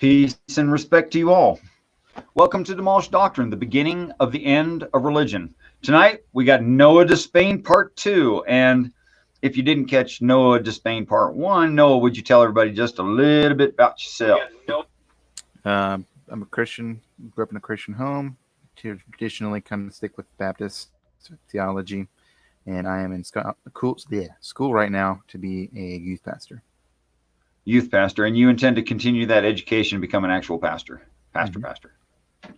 Peace and respect to you all. Welcome to Demolished Doctrine, the beginning of the end of religion. Tonight, we got Noah Despain Part 2. And if you didn't catch Noah Despain Part 1, Noah, would you tell everybody just a little bit about yourself? I'm a Christian, grew up in a Christian home, traditionally kind of stick with Baptist theology, and I am in school right now to be a youth pastor. Youth pastor, and you intend to continue that education and become an actual pastor? Pastor.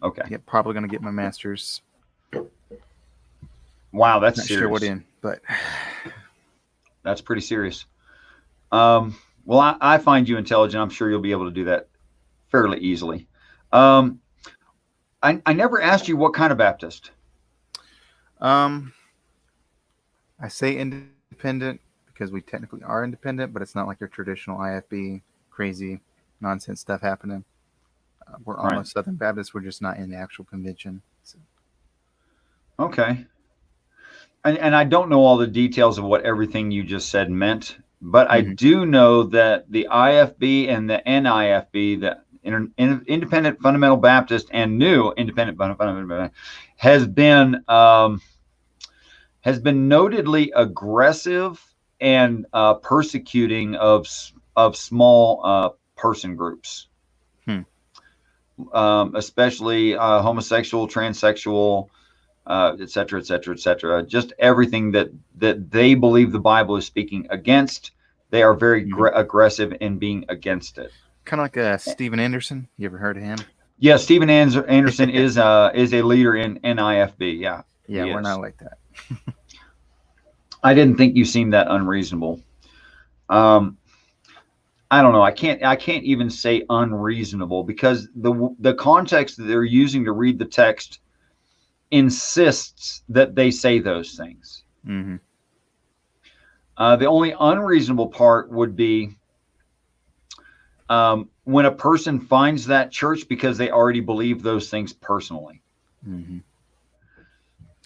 Okay. Yeah, probably going to get my master's. Wow, that's Not serious. sure what in, but that's pretty serious. Well, I find you intelligent. I'm sure you'll be able to do that fairly easily. I never asked you what kind of Baptist. I say independent because we technically are independent, but it's not like your traditional IFB crazy nonsense stuff happening. We're almost Southern Baptist. We're just not in the actual convention. So. Okay. And I don't know all the details of what everything you just said meant, but I do know that the IFB and the NIFB, the Independent Fundamental Baptist and New Independent Fundamental Baptist, has been notedly aggressive and persecuting of small person groups, especially homosexual, transsexual, et cetera, et cetera, et cetera. Just everything that they believe the Bible is speaking against. They are very aggressive in being against it. Kind of like Stephen Anderson. You ever heard of him? Yeah, Stephen Anderson is a leader in NIFB. Yeah, we're not like that. I didn't think you seemed that unreasonable. I don't know. I can't even say unreasonable because the context that they're using to read the text insists that they say those things. The only unreasonable part would be when a person finds that church because they already believe those things personally.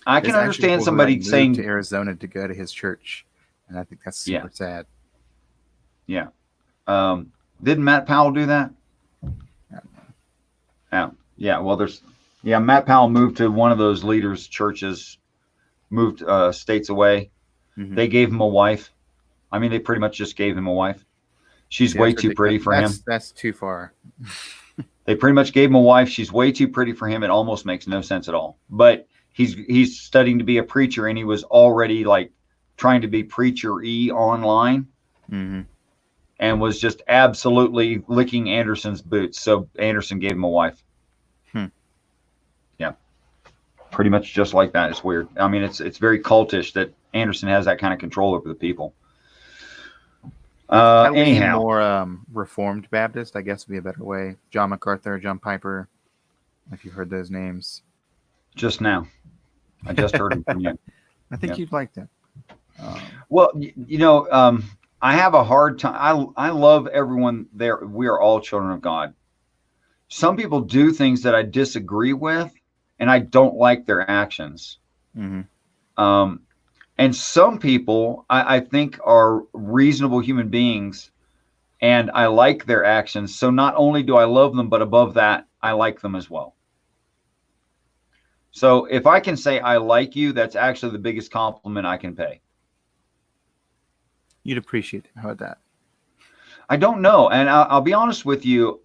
I can understand somebody saying to Arizona to go to his church, and I think that's super sad. Yeah. Didn't Matt Powell do that? Yeah. Well, Matt Powell moved to one of those leaders' churches, moved states away. They gave him a wife. I mean, they pretty much just gave him a wife. She's way too pretty for him. That's too far. They pretty much gave him a wife. She's way too pretty for him. It almost makes no sense at all. But he's studying to be a preacher, and he was already like trying to be preacher-y online, and was just absolutely licking Anderson's boots. So Anderson gave him a wife. Yeah, pretty much just like that. It's weird. I mean, it's very cultish that Anderson has that kind of control over the people. Anyhow, more Reformed Baptist, I guess would be a better way. John MacArthur, John Piper, if you've heard those names. Just now, I just heard them from you. I think you'd like them. Well, I have a hard time. I love everyone there. We are all children of God. Some people do things that I disagree with, and I don't like their actions. And some people I think are reasonable human beings, and I like their actions. So not only do I love them, but above that, I like them as well. So if I can say I like you, that's actually the biggest compliment I can pay. You'd appreciate it. How about that? I don't know. And I'll be honest with you.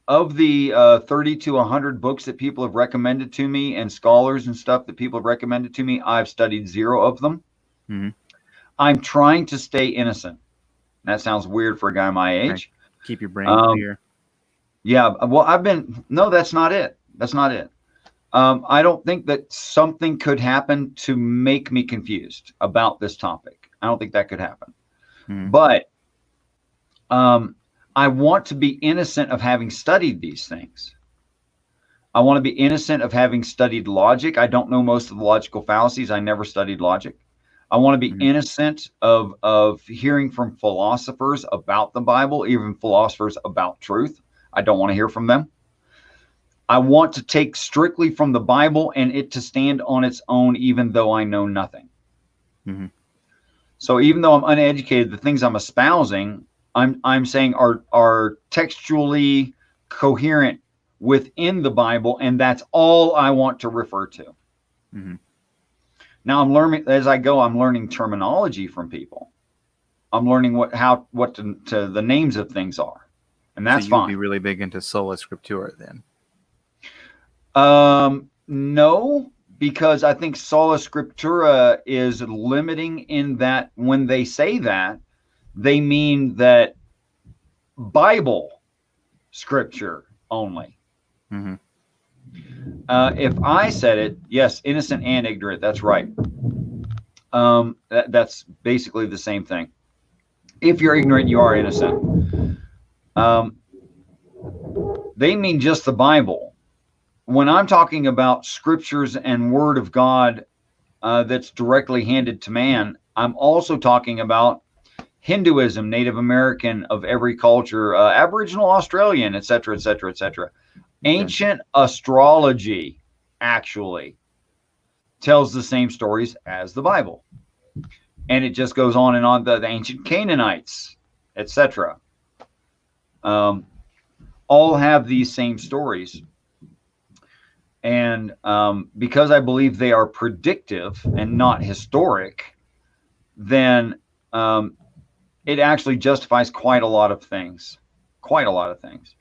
Of the 30 to 100 books that people have recommended to me and scholars and stuff that people have recommended to me, I've studied 0 of them. I'm trying to stay innocent. That sounds weird for a guy my age. Right. Keep your brain clear. Yeah. Well, no, that's not it. That's not it. I don't think that something could happen to make me confused about this topic. I don't think that could happen. But I want to be innocent of having studied these things. I want to be innocent of having studied logic. I don't know most of the logical fallacies. I never studied logic. I want to be innocent of hearing from philosophers about the Bible, even philosophers about truth. I don't want to hear from them. I want to take strictly from the Bible and it to stand on its own, even though I know nothing. So even though I'm uneducated, the things I'm espousing, I'm saying are textually coherent within the Bible, and that's all I want to refer to. Mm-hmm. Now I'm learning as I go. I'm learning terminology from people. I'm learning what to the names of things are, and that's so you would fine. be really big into sola scriptura then. No, because I think sola scriptura is limiting in that when they say that, they mean that Bible scripture only. Mm-hmm. If I said it, yes, innocent and ignorant, that's right. That's basically the same thing. If you're ignorant, you are innocent. They mean just the Bible. When I'm talking about scriptures and word of God that's directly handed to man, I'm also talking about Hinduism, Native American of every culture, Aboriginal Australian, etc., etc., etc. Ancient astrology actually tells the same stories as the Bible. And it just goes on and on. The ancient Canaanites, etc. All have these same stories. And because I believe they are predictive and not historic, then it actually justifies quite a lot of things. Quite a lot of things.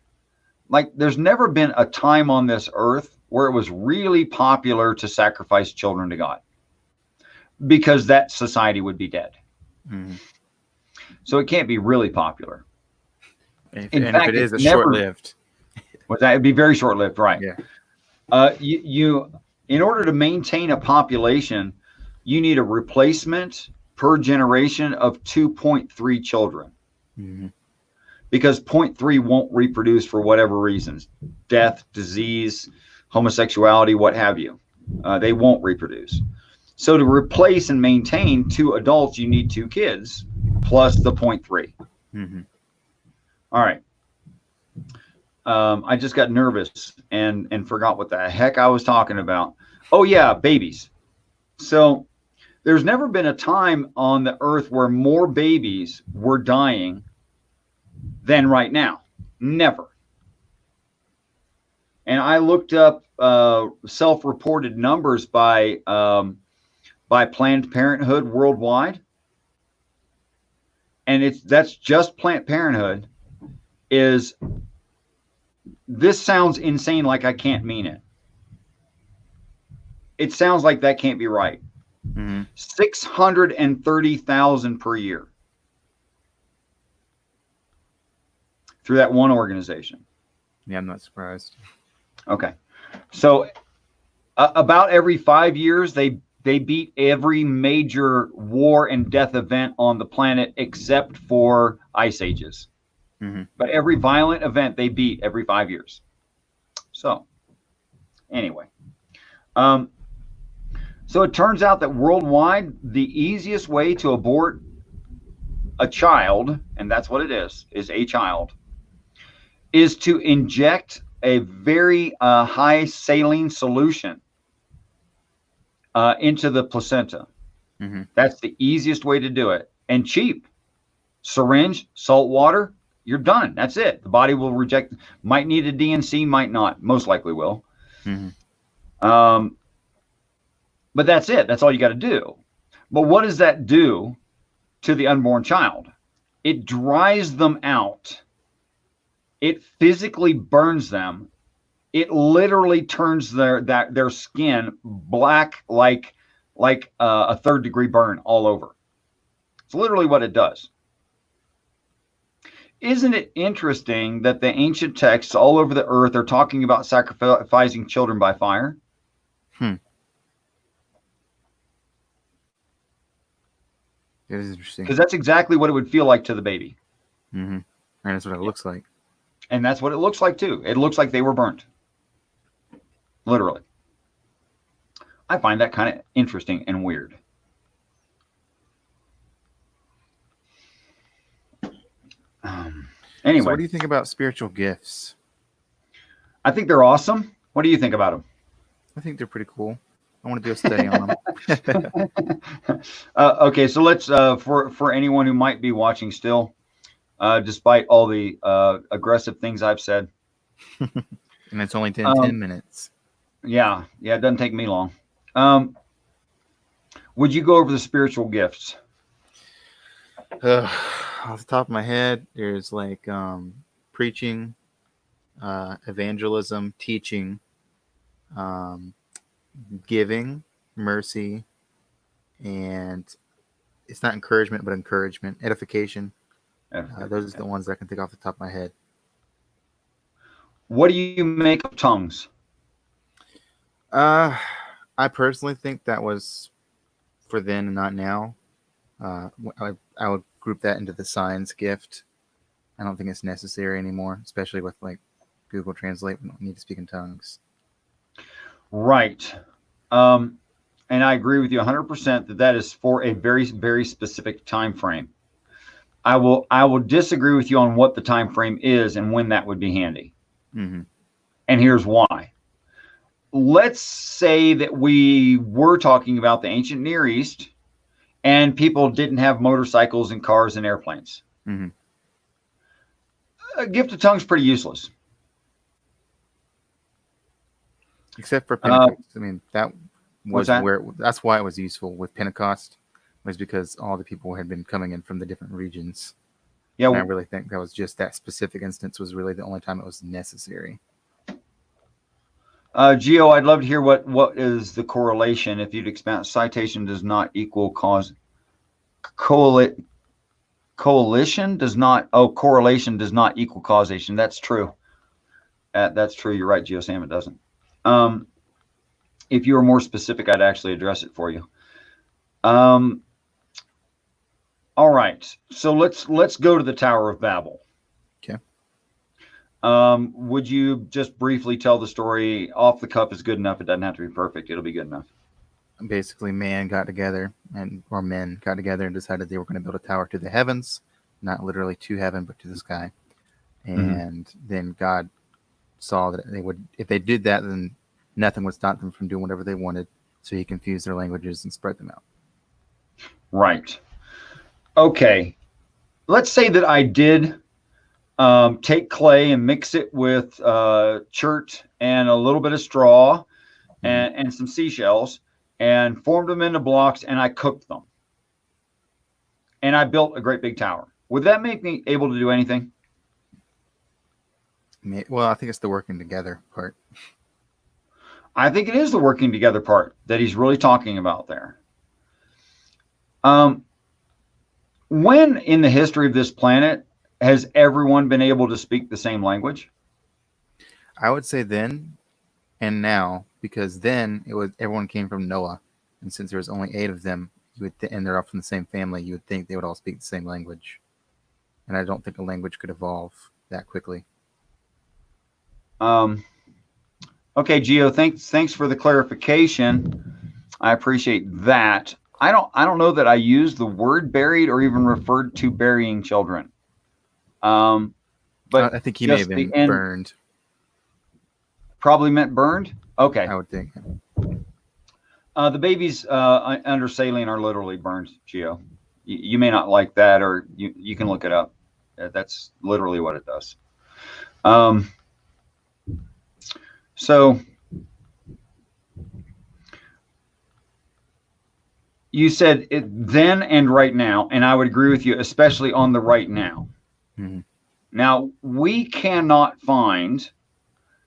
Like, there's never been a time on this earth where it was really popular to sacrifice children to God, because that society would be dead. Mm-hmm. So it can't be really popular. If it is, it's short-lived. It'd be very short-lived, right? Yeah. You in order to maintain a population, you need a replacement per generation of 2.3 children. Mm-hmm. Because 0.3 won't reproduce for whatever reasons, death, disease, homosexuality, what have you. They won't reproduce. So to replace and maintain 2 adults, you need 2 kids plus the 0.3. Mm-hmm. All right. I just got nervous and forgot what the heck I was talking about. Oh yeah, babies. So there's never been a time on the earth where more babies were dying than right now. Never. And I looked up self-reported numbers by Planned Parenthood worldwide, and that's just Planned Parenthood. This sounds insane, like I can't mean it. It sounds like that can't be right. Mm-hmm. 630,000 per year through that one organization. Yeah, I'm not surprised. Okay. So about every 5 years, they beat every major war and death event on the planet except for ice ages. Mm-hmm. But every violent event they beat every 5 years. So anyway, so it turns out that worldwide, the easiest way to abort a child, and that's what it is a child, is to inject a very high saline solution into the placenta. Mm-hmm. That's the easiest way to do it, and cheap. Syringe, salt water, you're done. That's it. The body will reject. Might need a DNC, might not. Most likely will. Mm-hmm. But that's it. That's all you got to do. But what does that do to the unborn child? It dries them out. It physically burns them. It literally turns their skin black, like a 3rd-degree burn all over. It's literally what it does. Isn't it interesting that the ancient texts all over the earth are talking about sacrificing children by fire? It is interesting. Because that's exactly what it would feel like to the baby. Mm-hmm. And that's what it looks like. And that's what it looks like too. It looks like they were burnt. Literally. I find that kind of interesting and weird. Anyway. So what do you think about spiritual gifts? I think they're awesome. What do you think about them? I think they're pretty cool. I want to do a study on them. Okay, so let's, for anyone who might be watching still, despite all the aggressive things I've said, And it's only 10 Um, minutes. yeah, it doesn't take me long. Would you go over the spiritual gifts? Off the top of my head, there's like preaching, evangelism, teaching, um, giving, mercy, and it's not encouragement, but encouragement, edification. Those are the ones that I can think off the top of my head. What do you make of tongues? I personally think that was for then and not now. I would group that into the signs gift. I don't think it's necessary anymore, especially with like Google Translate. We don't need to speak in tongues. Right. And I agree with you 100% that that is for a very, very specific time frame. I will disagree with you on what the time frame is and when that would be handy. Mm-hmm. And here's why. Let's say that we were talking about the ancient Near East and people didn't have motorcycles and cars and airplanes. Mm-hmm. A gift of tongues pretty useless. Except for Pentecost. I mean, that was that's why it was useful with Pentecost, was because all the people had been coming in from the different regions. Yeah, and I really think that was just that specific instance was really the only time it was necessary. Gio, I'd love to hear what is the correlation. If you'd expand, citation does not equal cause. Coalition does not. Oh, correlation does not equal causation. That's true. That's true. You're right, Gio Sam. It doesn't. If you were more specific, I'd actually address it for you. All right. So let's go to the Tower of Babel. Okay. Would you just briefly tell the story? Off the cuff is good enough. It doesn't have to be perfect. It'll be good enough. Basically, men got together and decided they were going to build a tower to the heavens, not literally to heaven, but to the sky. And then God saw that if they did that, then nothing would stop them from doing whatever they wanted. So he confused their languages and spread them out. Right. Okay. Let's say that I did take clay and mix it with chert and a little bit of straw and some seashells and formed them into blocks, and I cooked them. And I built a great big tower. Would that make me able to do anything? Well, I think it's the working together part. I think it is the working together part that he's really talking about there. When in the history of this planet has everyone been able to speak the same language? I would say then and now, because then everyone came from Noah, and since there was only 8 of them, and they're all from the same family, you would think they would all speak the same language. And I don't think a language could evolve that quickly. Okay, Gio, thanks for the clarification. I appreciate that. I don't know that I used the word buried or even referred to burying children. But I think he may have been burned. Probably meant burned? Okay. I would think. The babies under saline are literally burned, Gio. You may not like that, or you can look it up. That's literally what it does. So you said it then and right now, and I would agree with you, especially on the right now. Mm-hmm. Now, we cannot find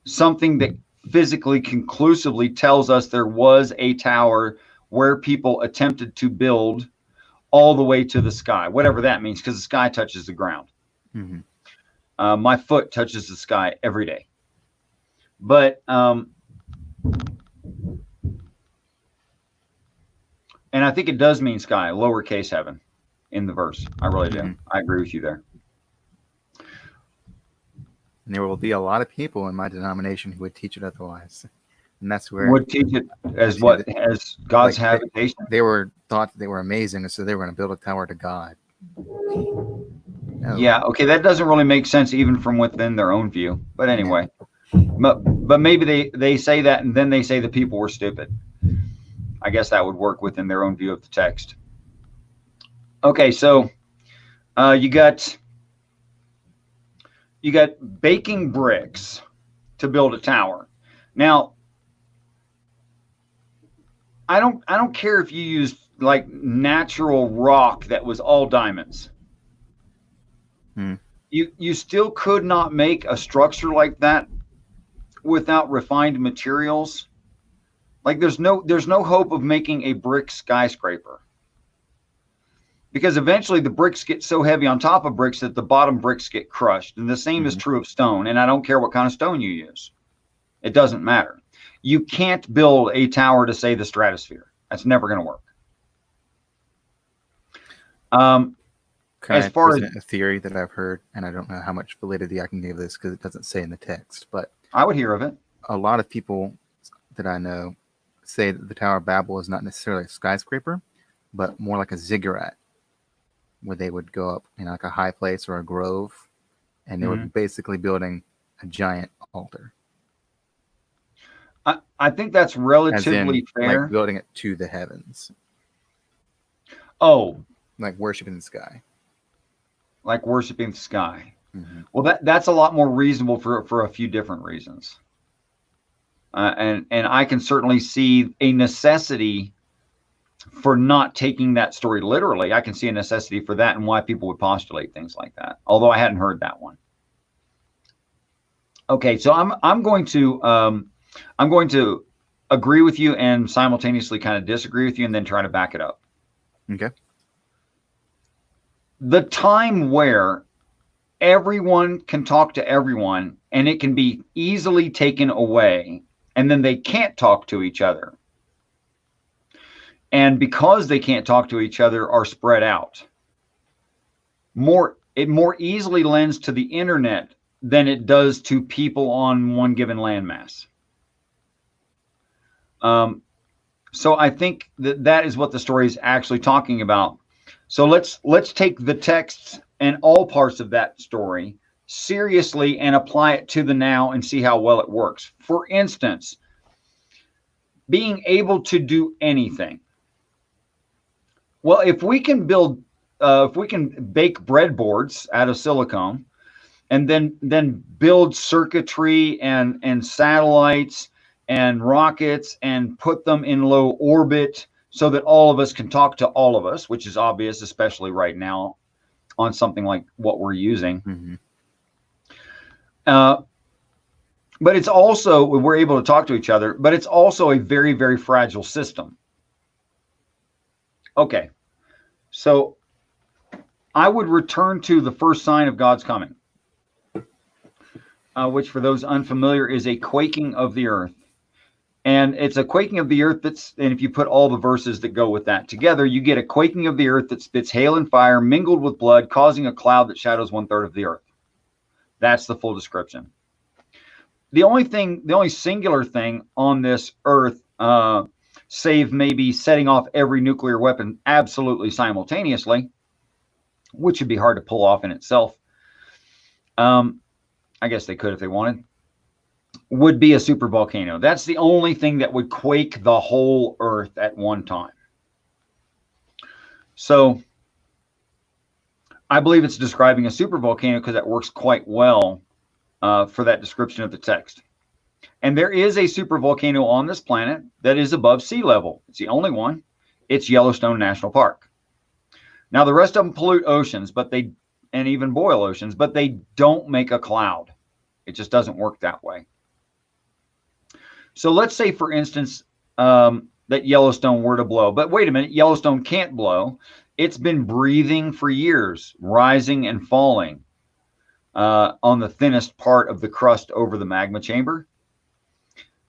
something that physically conclusively tells us there was a tower where people attempted to build all the way to the sky, whatever that means, because the sky touches the ground. Mm-hmm. My foot touches the sky every day. But and I think it does mean sky, lowercase heaven, in the verse. I really do. I agree with you there. And there will be a lot of people in my denomination who would teach it otherwise. And that's where would teach it as what? As God's habitation? They thought they were amazing, and so they were going to build a tower to God. No. Yeah, okay, that doesn't really make sense even from within their own view. But anyway. But maybe they say that, and then they say the people were stupid. I guess that would work within their own view of the text. Okay, so you got baking bricks. to build a tower. Now, I don't care if you use like natural rock that was all diamonds. You still could not make a structure like that without refined materials. Like there's no hope of making a brick skyscraper, because eventually the bricks get so heavy on top of bricks that the bottom bricks get crushed. And the same is true of stone. And I don't care what kind of stone you use. It doesn't matter. You can't build a tower to say the stratosphere. That's never going to work. As far as a theory that I've heard, and I don't know how much validity I can give this because it doesn't say in the text, but I would hear of it. A lot of people that I know say that the Tower of Babel is not necessarily a skyscraper, but more like a ziggurat, where they would go up in like a high place or a grove, and they were basically building a giant altar. I think that's relatively fair. Like building it to the heavens. Oh. Like worshiping the sky. Like worshiping the sky. Well, that's a lot more reasonable for a few different reasons. And I can certainly see a necessity for not taking that story literally. I can see a necessity for that and why people would postulate things like that. Although I hadn't heard that one. Okay, so I'm going to agree with you and simultaneously kind of disagree with you and then try to back it up. Okay. The time where everyone can talk to everyone and it can be easily taken away, and then they can't talk to each other. And because they can't talk to each other, are spread out. It more easily lends to the internet than it does to people on one given landmass. So I think that is what the story is actually talking about. So let's take the texts and all parts of that story seriously and apply it to the now and see how well it works. For instance, being able to do anything. Well, if we can bake breadboards out of silicone, and then build circuitry and satellites and rockets and put them in low orbit so that all of us can talk to all of us, which is obvious, especially right now on something like what we're using. But it's also, we're able to talk to each other, but it's also a very, very fragile system. Okay, so I would return to the first sign of God's coming, which for those unfamiliar is a quaking of the earth. And it's a quaking of the earth and if you put all the verses that go with that together, you get a quaking of the earth that spits hail and fire mingled with blood, causing a cloud that shadows 1/3 of the earth. That's the full description. The only singular thing on this earth, save maybe setting off every nuclear weapon absolutely simultaneously, which would be hard to pull off in itself. I guess they could if they wanted. Would be a supervolcano. That's the only thing that would quake the whole earth at one time. So I believe it's describing a supervolcano because that works quite well for that description of the text. And there is a supervolcano on this planet that is above sea level. It's the only one. It's Yellowstone National Park. Now the rest of them pollute oceans, and even boil oceans, but they don't make a cloud. It just doesn't work that way. So let's say, for instance, that Yellowstone were to blow. But wait a minute, Yellowstone can't blow. It's been breathing for years, rising and falling on the thinnest part of the crust over the magma chamber.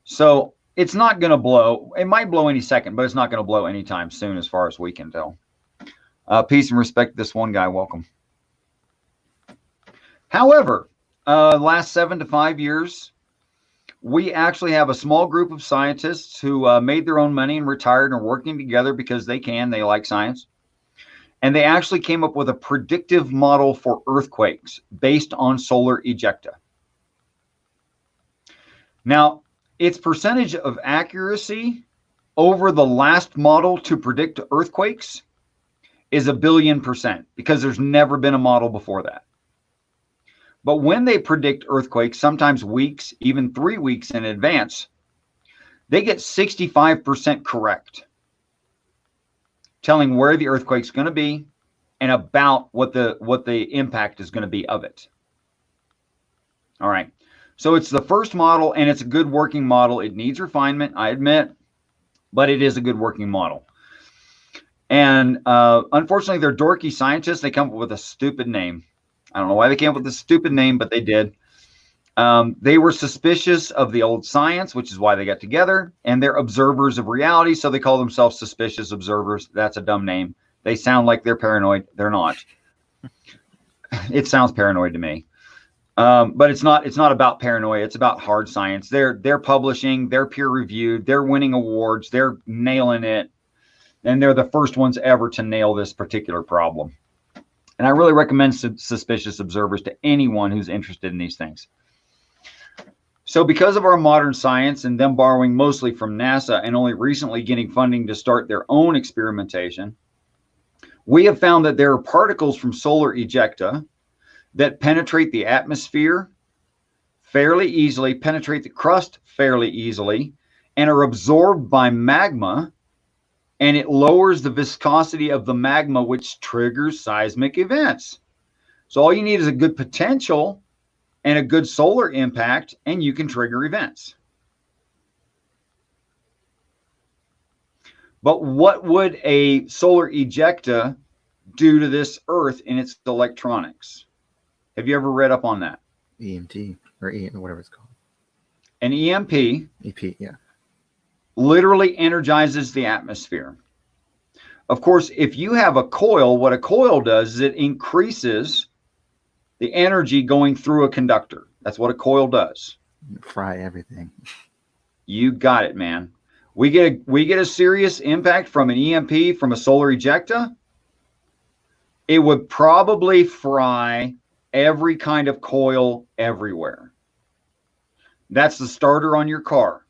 So it's not going to blow. It might blow any second, but it's not going to blow anytime soon as far as we can tell. Peace and respect to this one guy. Welcome. However, last 7 to 5 years, we actually have a small group of scientists who made their own money and retired and are working together because they like science. And they actually came up with a predictive model for earthquakes based on solar ejecta. Now, its percentage of accuracy over the last model to predict earthquakes is 1 billion%, because there's never been a model before that. But when they predict earthquakes, sometimes weeks, even 3 weeks in advance, they get 65% correct, telling where the earthquake's going to be and about what the impact is going to be of it. All right. So it's the first model, and it's a good working model. It needs refinement, I admit, but it is a good working model. And unfortunately, they're dorky scientists. They come up with a stupid name. I don't know why they came up with this stupid name, but they did. They were suspicious of the old science, which is why they got together, and they're observers of reality, so they call themselves suspicious observers. That's a dumb name. They sound like they're paranoid. They're not. It sounds paranoid to me. But it's not about paranoia. It's about hard science. They're publishing, they're peer reviewed, they're winning awards, they're nailing it, and they're the first ones ever to nail this particular problem. And I really recommend suspicious observers to anyone who's interested in these things. So because of our modern science and them borrowing mostly from NASA and only recently getting funding to start their own experimentation, we have found that there are particles from solar ejecta that penetrate the atmosphere fairly easily, penetrate the crust fairly easily, and are absorbed by magma, and it lowers the viscosity of the magma, which triggers seismic events. So all you need is a good potential and a good solar impact, and you can trigger events. But what would a solar ejecta do to this Earth in its electronics? Have you ever read up on that? EMT or whatever it's called. An EMP. EP, yeah. Literally energizes the atmosphere. Of course, if you have a coil, what a coil does is it increases the energy going through a conductor. That's what a coil does. Fry everything. You got it, man. We get a serious impact from an EMP, from a solar ejecta. It would probably fry every kind of coil everywhere. That's the starter on your car.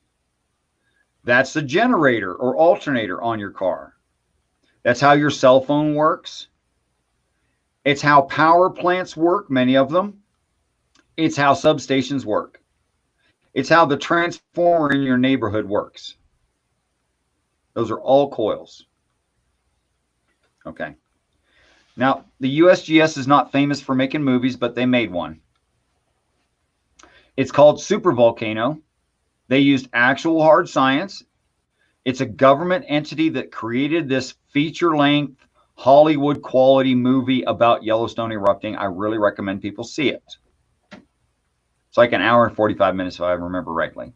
That's the generator or alternator on your car. That's how your cell phone works. It's how power plants work, many of them. It's how substations work. It's how the transformer in your neighborhood works. Those are all coils. Okay. Now, the USGS is not famous for making movies, but they made one. It's called Supervolcano. They used actual hard science. It's a government entity that created this feature-length, Hollywood-quality movie about Yellowstone erupting. I really recommend people see it. It's like an hour and 45 minutes, if I remember rightly.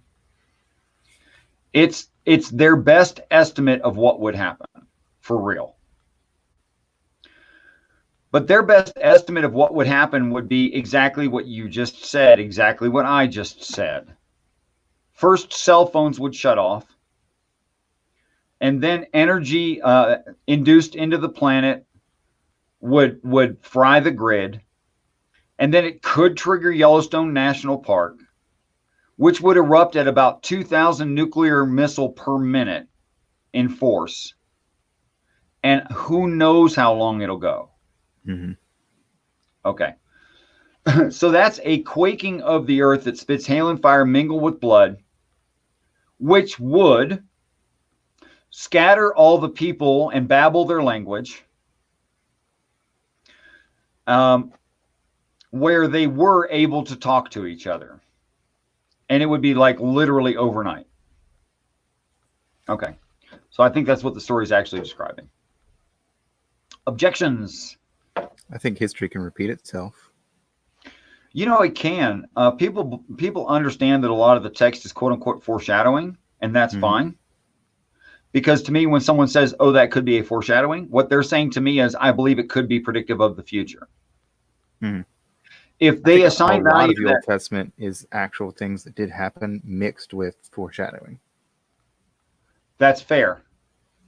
It's their best estimate of what would happen, for real. But their best estimate of what would happen would be exactly what you just said, exactly what I just said. First, cell phones would shut off. And then energy induced into the planet would fry the grid. And then it could trigger Yellowstone National Park, which would erupt at about 2,000 nuclear missile per minute in force. And who knows how long it'll go. Mm-hmm. Okay. So that's a quaking of the earth that spits hail and fire mingled with blood, which would scatter all the people and babble their language, where they were able to talk to each other. And it would be like literally overnight. Okay. So I think that's what the story is actually describing. Objections? I think history can repeat itself. You know, it can. People understand that a lot of the text is quote unquote foreshadowing, and that's fine. Because to me, when someone says, oh, that could be a foreshadowing, what they're saying to me is, I believe it could be predictive of the future. If they assign value a lot of to the that, Old Testament is actual things that did happen mixed with foreshadowing. That's fair.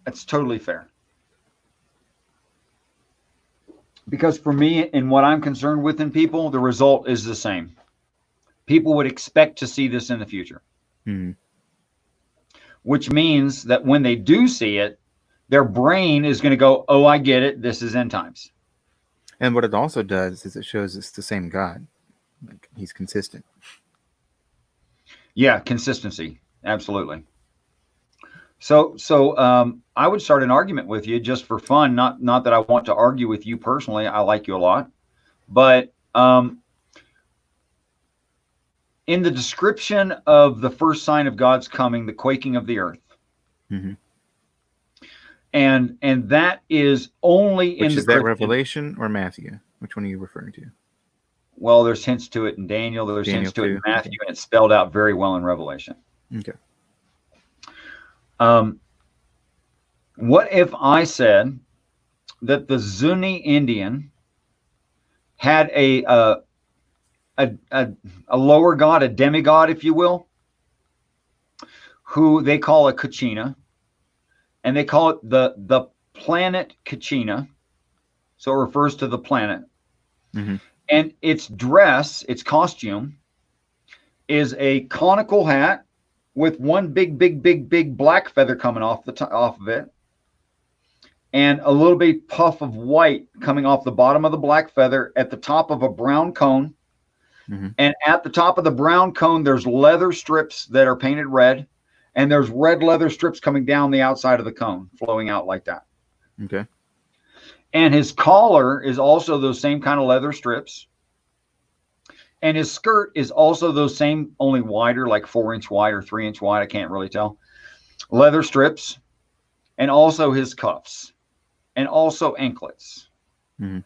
That's totally fair. Because for me, and what I'm concerned with in people, the result is the same. People would expect to see this in the future. Which means that when they do see it, their brain is going to go, oh, I get it. This is end times. And what it also does is it shows it's the same God. Like, he's consistent. Yeah, consistency, absolutely. So I would start an argument with you just for fun, not that I want to argue with you personally. I like you a lot, but in the description of the first sign of God's coming, the quaking of the earth, Mm-hmm. and that is only Which in the is that Christian. Revelation or Matthew? Which one are you referring to? Well, there's hints to it in Daniel. There's Daniel hints to it in too? Matthew, Okay. and it's spelled out very well in Revelation. Okay. What if I said that the Zuni Indian had a lower god, a demigod, if you will, who they call a Kachina, and they call it the planet Kachina, so it refers to the planet. Mm-hmm. And its dress, its costume, is a conical hat with one big black feather coming off of it, and a little bit puff of white coming off the bottom of the black feather at the top of a brown cone. Mm-hmm. And at the top of the brown cone, there's leather strips that are painted red, and there's red leather strips coming down the outside of the cone, flowing out like that. Okay. And his collar is also those same kind of leather strips. And his skirt is also those same, only wider, like 4-inch wide or 3-inch wide. I can't really tell. Leather strips, and also his cuffs, and also anklets. Mm-hmm.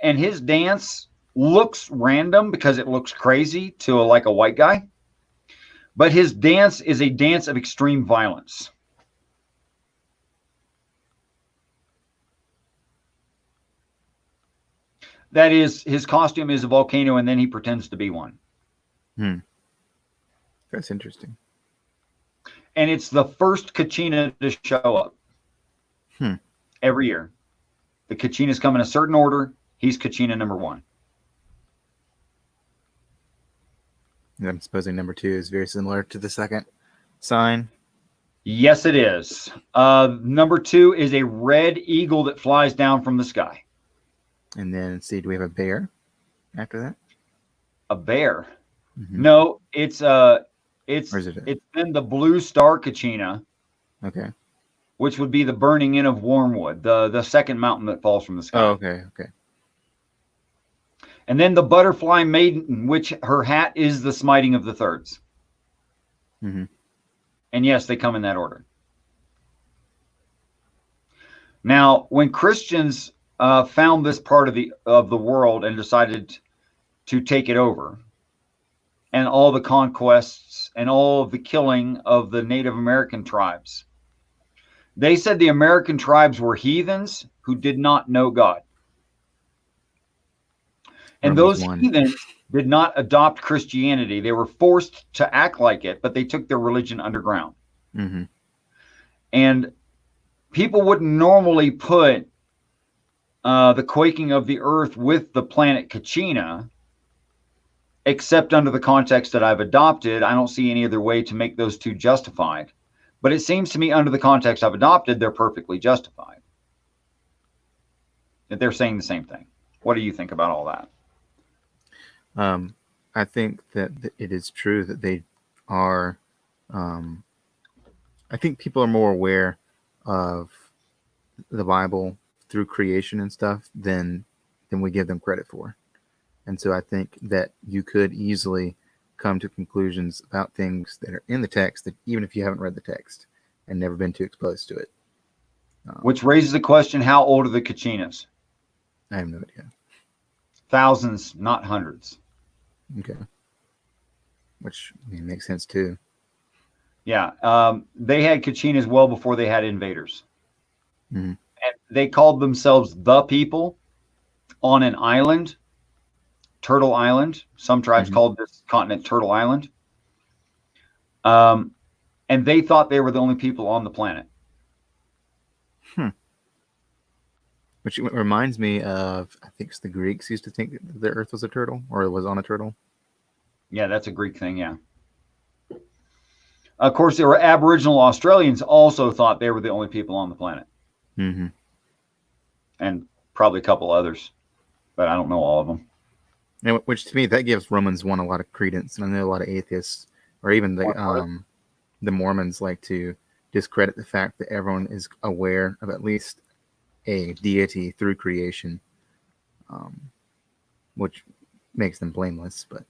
And his dance looks random because it looks crazy to like a white guy. But his dance is a dance of extreme violence. That is, his costume is a volcano, and then he pretends to be one. That's interesting. And it's the first Kachina to show up every year. The Kachinas come in a certain order. He's Kachina number 1. And I'm supposing number 2 is very similar to the second sign. Yes, it is. Number 2 is a red eagle that flies down from the sky. And then, let's see, do we have a bear after that? A bear? Mm-hmm. No, it's then the blue star Kachina. Okay. Which would be the burning in of Wormwood, the second mountain that falls from the sky. Oh, okay. And then the butterfly maiden, which her hat is the smiting of the thirds. Mm-hmm. And yes, they come in that order. Now, when Christians found this part of the world and decided to take it over, and all the conquests and all of the killing of the Native American tribes, they said the American tribes were heathens who did not know God. And those heathens did not adopt Christianity. They were forced to act like it, but they took their religion underground. Mm-hmm. And people wouldn't normally put the quaking of the earth with the planet Kachina, except under the context that I've adopted. I don't see any other way to make those two justified. But it seems to me under the context I've adopted, they're perfectly justified. That they're saying the same thing. What do you think about all that? I think that it is true that they are. I think people are more aware of the Bible through creation and stuff than we give them credit for. And so I think that you could easily come to conclusions about things that are in the text that even if you haven't read the text and never been too exposed to it. Which raises the question, how old are the Kachinas? I have no idea. Thousands, not hundreds. Okay. Which makes sense too. Yeah. They had Kachinas well before they had invaders. Mm-hmm. And they called themselves the people on an island, Turtle Island. Some tribes called this continent Turtle Island. And they thought they were the only people on the planet. Which reminds me of, I think it's the Greeks used to think the Earth was a turtle, or it was on a turtle. Yeah, that's a Greek thing, yeah. Of course, there were Aboriginal Australians also thought they were the only people on the planet. Mm-hmm. And probably a couple others, but I don't know all of them. And which to me that gives Romans 1 a lot of credence, and I know a lot of atheists or even the Mormons like to discredit the fact that everyone is aware of at least a deity through creation, which makes them blameless. But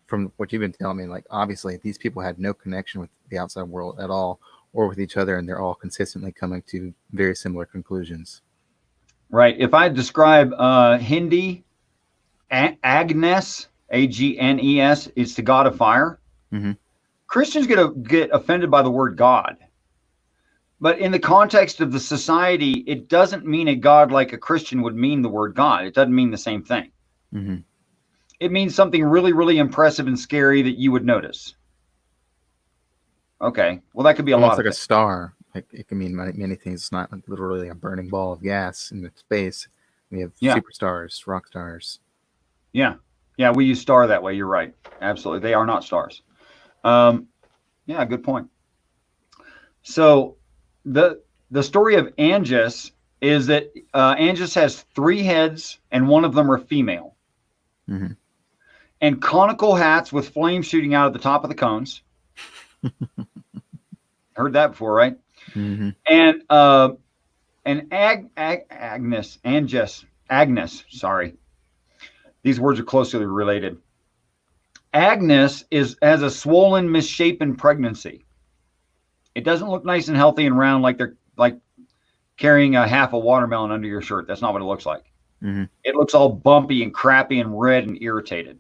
from what you've been telling me, like obviously these people had no connection with the outside world at all or with each other, and they're all consistently coming to very similar conclusions. Right. If I describe Hindi, Agnes, Agnes, is the god of fire. Mm-hmm. Christians get offended by the word God. But in the context of the society, it doesn't mean a God like a Christian would mean the word God. It doesn't mean the same thing. Mm-hmm. It means something really, really impressive and scary that you would notice. Okay. Well, that could be a lot like of a star. Like it can mean many things. It's not like literally a burning ball of gas in space. We have superstars, rock stars. Yeah. Yeah, we use star that way. You're right. Absolutely. They are not stars. Yeah, good point. So the story of Angus is that Angus has 3 heads and one of them are female. Mm-hmm. And conical hats with flames shooting out of the top of the cones. Heard that before, right? Mm-hmm. And Agnes, sorry. These words are closely related. Agnes has a swollen, misshapen pregnancy. It doesn't look nice and healthy and round like they're like carrying a half a watermelon under your shirt. That's not what it looks like. Mm-hmm. It looks all bumpy and crappy and red and irritated.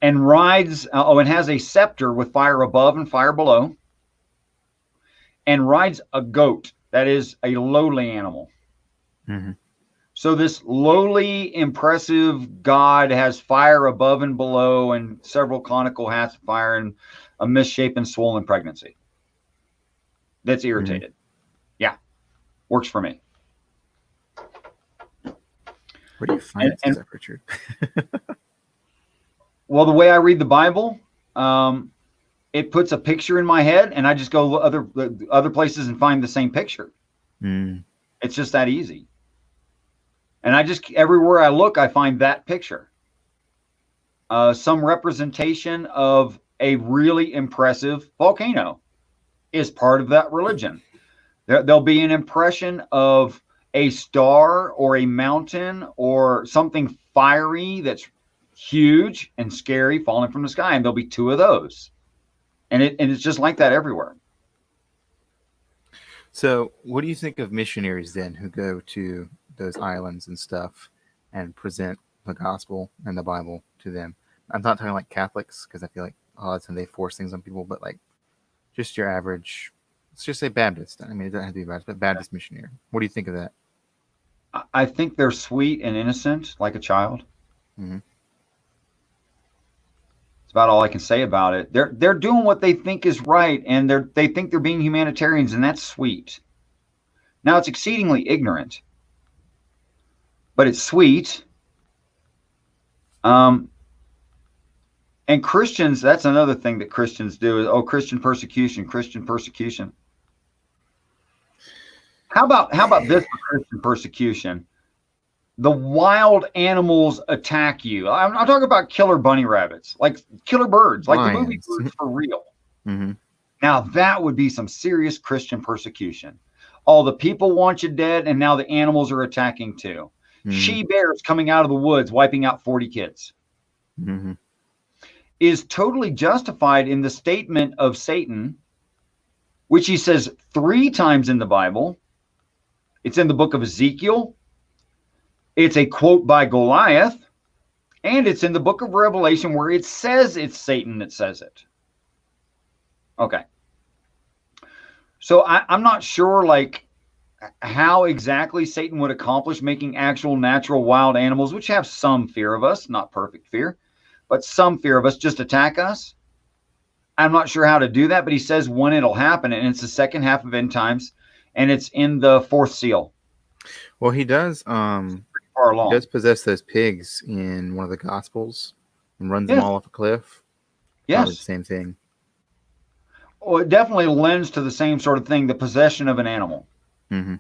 And rides, and has a scepter with fire above and fire below. And rides a goat. That is a lowly animal. Mm-hmm. So this lowly, impressive God has fire above and below and several conical hats of fire and a misshapen, swollen pregnancy. That's irritated. Mm-hmm. Yeah. Works for me. Where do you find this stuff, Richard? Well, the way I read the Bible, it puts a picture in my head, and I just go other places and find the same picture. Mm. It's just that easy. And I just, everywhere I look, I find that picture. Some representation of a really impressive volcano is part of that religion. There'll be an impression of a star or a mountain or something fiery that's huge and scary falling from the sky, and there'll be 2 of those. And it's just like that everywhere. So what do you think of missionaries then who go to those islands and stuff and present the gospel and the Bible to them? I'm not talking like Catholics, because I feel like a lot of times they force things on people, but like just your average, let's just say Baptist. I mean, it doesn't have to be Baptist, but Baptist missionary. What do you think of that? I think they're sweet and innocent, like a child. Mm-hmm. It's about all I can say about it. They're doing what they think is right, and they think they're being humanitarians, and that's sweet. Now, it's exceedingly ignorant, but it's sweet. And Christians, that's another thing that Christians do is, Christian persecution. How about this for Christian persecution? The wild animals attack you. I'm talking about killer bunny rabbits, like killer birds, like the movie Birds for Real. Mm-hmm. Now that would be some serious Christian persecution. All the people want you dead, and now the animals are attacking too. Mm-hmm. She-bears coming out of the woods, wiping out 40 kids. Mm-hmm. Is totally justified in the statement of Satan, which he says 3 times in the Bible. It's in the book of Ezekiel. It's a quote by Goliath. And it's in the book of Revelation where it says it's Satan that says it. Okay. So I'm not sure like how exactly Satan would accomplish making actual natural wild animals, which have some fear of us, not perfect fear, but some fear of us, just attack us. I'm not sure how to do that, but he says when it'll happen, and it's the second half of end times, and it's in the 4th seal. Well, he does. Far along. He does possess those pigs in one of the Gospels and runs them all off a cliff. Yes, probably the same thing. Well, it definitely lends to the same sort of thing, the possession of an animal. Mm-hmm.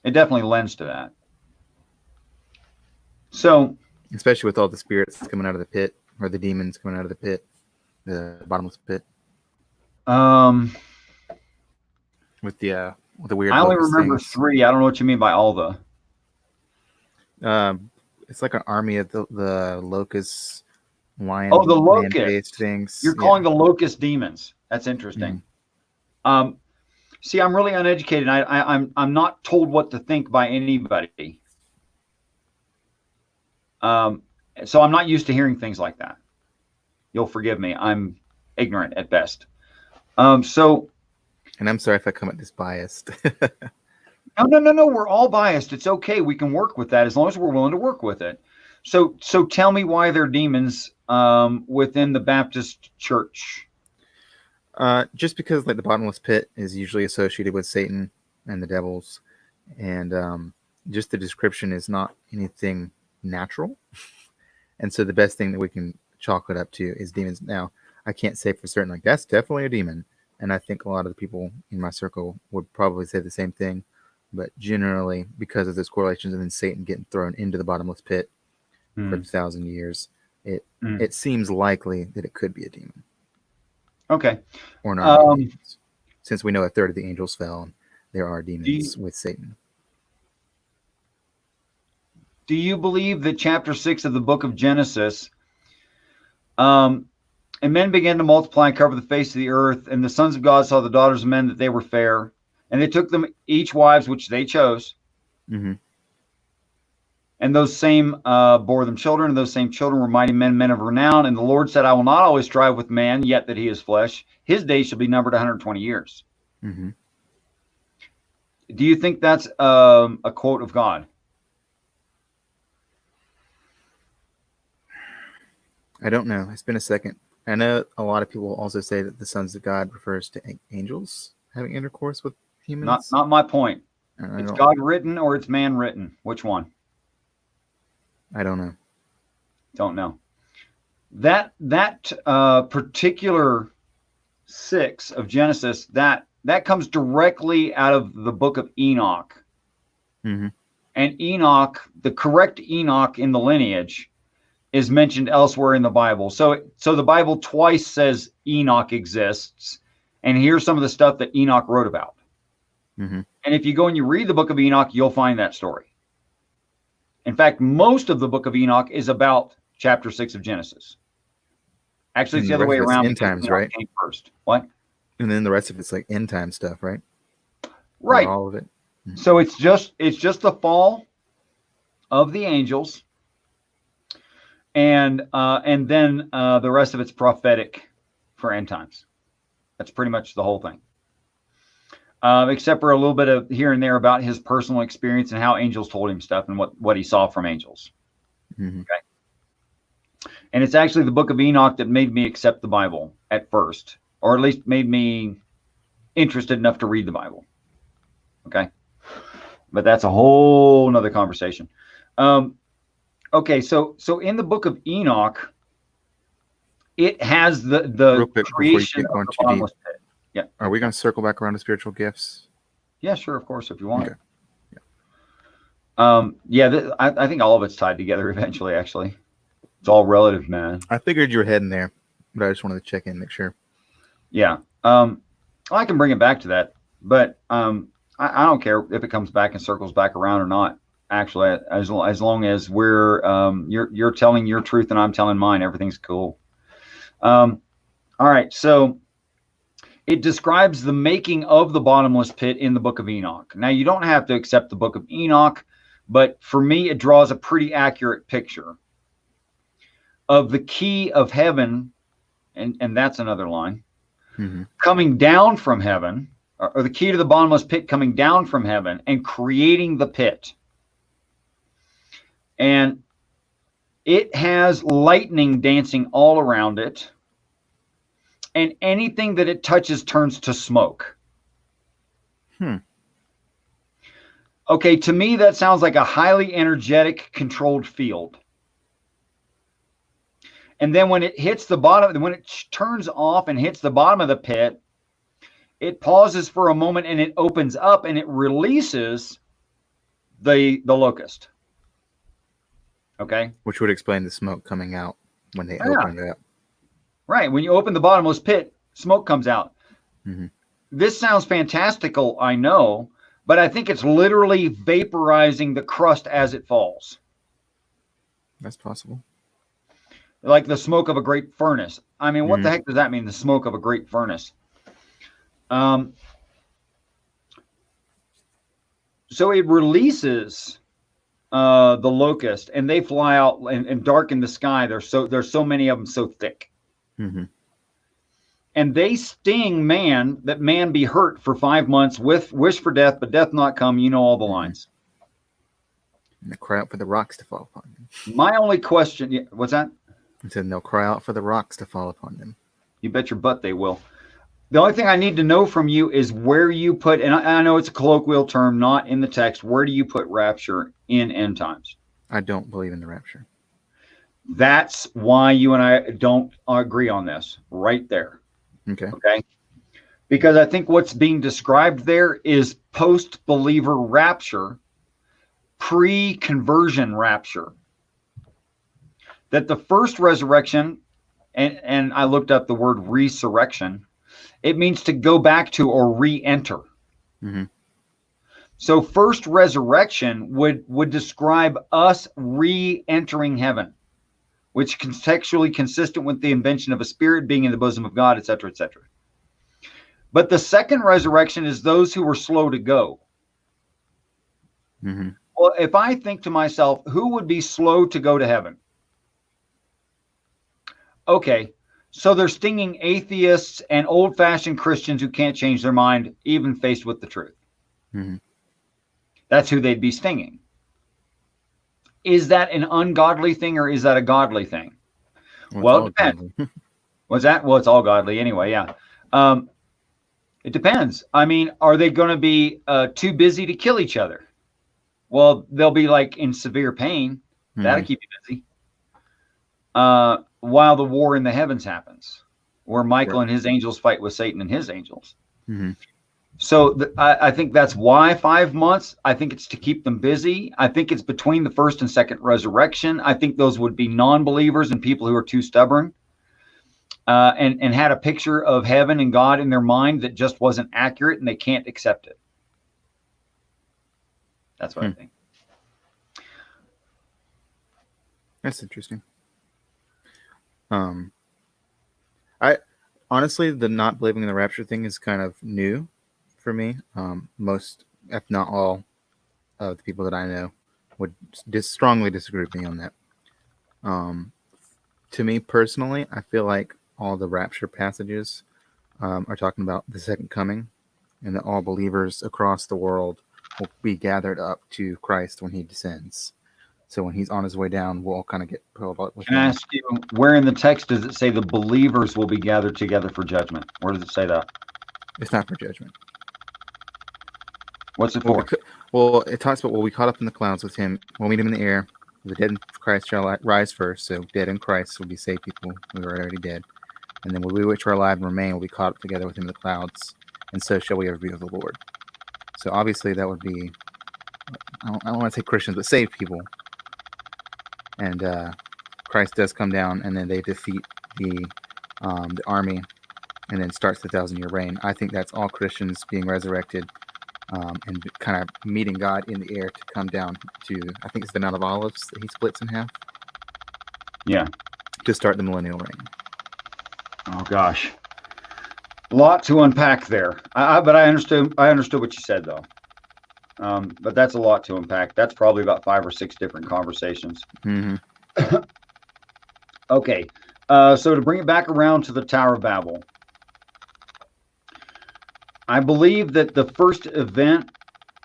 It definitely lends to that. So, especially with all the spirits coming out of the pit, or the demons coming out of the pit, the bottomless pit, with the weird I only locust remember things. 3. I don't know what you mean by all the. It's like an army of the locusts, lion, Oh, the man-faced locusts. things. You're calling the locust demons. That's interesting. Mm. See, I'm really uneducated. I'm not told what to think by anybody. So I'm not used to hearing things like that. You'll forgive me. I'm ignorant at best. So. And I'm sorry if I come at this biased. No. We're all biased. It's okay. We can work with that as long as we're willing to work with it. So tell me why they're demons within the Baptist church. Just because like the bottomless pit is usually associated with Satan and the devils, and just the description is not anything natural, and so the best thing that we can chalk it up to is demons. Now, I can't say for certain like that's definitely a demon, and I think a lot of the people in my circle would probably say the same thing, but generally because of those correlations and then Satan getting thrown into the bottomless pit for 1,000 years, it seems likely that it could be a demon. Okay. Or an army of demons. Since we know a third of the angels fell, and there are demons with Satan. Do you believe that chapter 6 of the book of Genesis, and men began to multiply and cover the face of the earth, and the sons of God saw the daughters of men that they were fair, and they took them each wives which they chose. Mm-hmm. And those same bore them children, and those same children were mighty men, men of renown. And the Lord said, I will not always strive with man, yet that he is flesh. His days shall be numbered 120 years. Mm-hmm. Do you think that's a quote of God? I don't know. It's been a second. I know a lot of people also say that the sons of God refers to angels having intercourse with humans. Not my point. It's God written or it's man written. Which one? I don't know. Don't know. That particular 6 of Genesis, that comes directly out of the book of Enoch. Mm-hmm. And Enoch, the correct Enoch in the lineage, is mentioned elsewhere in the Bible. So the Bible twice says Enoch exists, and here's some of the stuff that Enoch wrote about. Mm-hmm. And if you go and you read the book of Enoch, you'll find that story. In fact, most of the book of Enoch is about chapter 6 of Genesis. Actually, it's the other way around. End times, right? Came first. What? And then the rest of it's like end time stuff, right? Right. Or all of it. Mm-hmm. So it's just the fall of the angels, and then the rest of it's prophetic for end times. That's pretty much the whole thing. Except for a little bit of here and there about his personal experience and how angels told him stuff and what he saw from angels. Mm-hmm. Okay. And it's actually the book of Enoch that made me accept the Bible at first, or at least made me interested enough to read the Bible. Okay. But that's a whole nother conversation. Okay. So in the book of Enoch, it has the creation of the bottomless pit. Yeah. Are we going to circle back around to spiritual gifts? Yeah, sure. Of course, if you want. Okay. Yeah. I think all of it's tied together eventually, actually. It's all relative, man. I figured you were heading there, but I just wanted to check in, make sure. Yeah. I can bring it back to that, but I don't care if it comes back and circles back around or not. Actually, as long as we're you're telling your truth and I'm telling mine, everything's cool. All right. So it describes the making of the bottomless pit in the book of Enoch. Now, you don't have to accept the book of Enoch, but for me, it draws a pretty accurate picture of the key of heaven, and that's another line, mm-hmm. coming down from heaven, or the key to the bottomless pit coming down from heaven and creating the pit. And it has lightning dancing all around it. And anything that it touches turns to smoke. Okay, to me, that sounds like a highly energetic, controlled field. And then when it hits the bottom, when it turns off and hits the bottom of the pit, it pauses for a moment and it opens up and it releases the locust. Okay. Which would explain the smoke coming out when they Yeah. opened it up. Right. When you open the bottomless pit, smoke comes out. Mm-hmm. This sounds fantastical, I know, but I think it's literally vaporizing the crust as it falls. That's possible. Like the smoke of a great furnace. I mean, what the Mhm. heck does that mean? The smoke of a great furnace. So it releases the locust, and they fly out and darken the sky. There's so many of them so thick, Mm-hmm. and they sting man, that man be hurt for 5 months, with wish for death, but death not come. You know all the lines. And they cry out for the rocks to fall upon them. My only question, what's that? I said they'll cry out for the rocks to fall upon them. You bet your butt they will. The only thing I need to know from you is where you put, and I know it's a colloquial term, not in the text, where do you put rapture in end times? I don't believe in the rapture. That's why you and I don't agree on this right there. Okay. Because I think what's being described there is post-believer rapture, pre-conversion rapture. That the first resurrection, and I looked up the word resurrection, it means to go back to or re-enter. Mm-hmm. So first resurrection would describe us re-entering heaven, which contextually consistent with the invention of a spirit being in the bosom of God, etc., etc. But the second resurrection is those who were slow to go. Mm-hmm. Well, if I think to myself, who would be slow to go to heaven? Okay, so they're stinging atheists and old-fashioned Christians who can't change their mind, even faced with the truth. Mm-hmm. That's who they'd be stinging. Is that an ungodly thing or is that a godly thing? Well, it depends. What's that? Well, it's all godly anyway, yeah. It depends. I mean, are they going to be too busy to kill each other? Well, they'll be like in severe pain. Mm-hmm. That'll keep you busy. While the war in the heavens happens, where Michael and his angels fight with Satan and his angels. Mm-hmm. So I think that's why 5 months. I think it's to keep them busy. I think it's between the first and second resurrection. I think those would be non-believers and people who are too stubborn and had a picture of heaven and God in their mind that just wasn't accurate and they can't accept it. That's what I think. That's interesting. I honestly, the not believing in the rapture thing is kind of new for me. Most, if not all, of the people that I know would strongly disagree with me on that. To me personally, I feel like all the rapture passages are talking about the second coming, and that all believers across the world will be gathered up to Christ when he descends. So when he's on his way down, we'll all kind of get pulled up with him. Can I ask you, where in the text does it say the believers will be gathered together for judgment? Where does it say that? It's not for judgment. What's it for? Well, it talks about we'll be caught up in the clouds with him. We'll meet him in the air. The dead in Christ shall rise first. So dead in Christ will be saved people who are already dead. And then we which are alive and remain will be caught up together with him in the clouds. And so shall we ever be of the Lord. So obviously that would be, I don't want to say Christians, but saved people. And Christ does come down, and then they defeat the army, and then starts the 1,000-year reign. I think that's all Christians being resurrected and kind of meeting God in the air to come down to, I think it's the Mount of Olives that he splits in half. Yeah. To start the millennial reign. Oh gosh, a lot to unpack there. But I understood what you said though. But that's a lot to unpack. That's probably about 5 or 6 different conversations. Mm-hmm. Okay. So to bring it back around to the Tower of Babel, I believe that the first event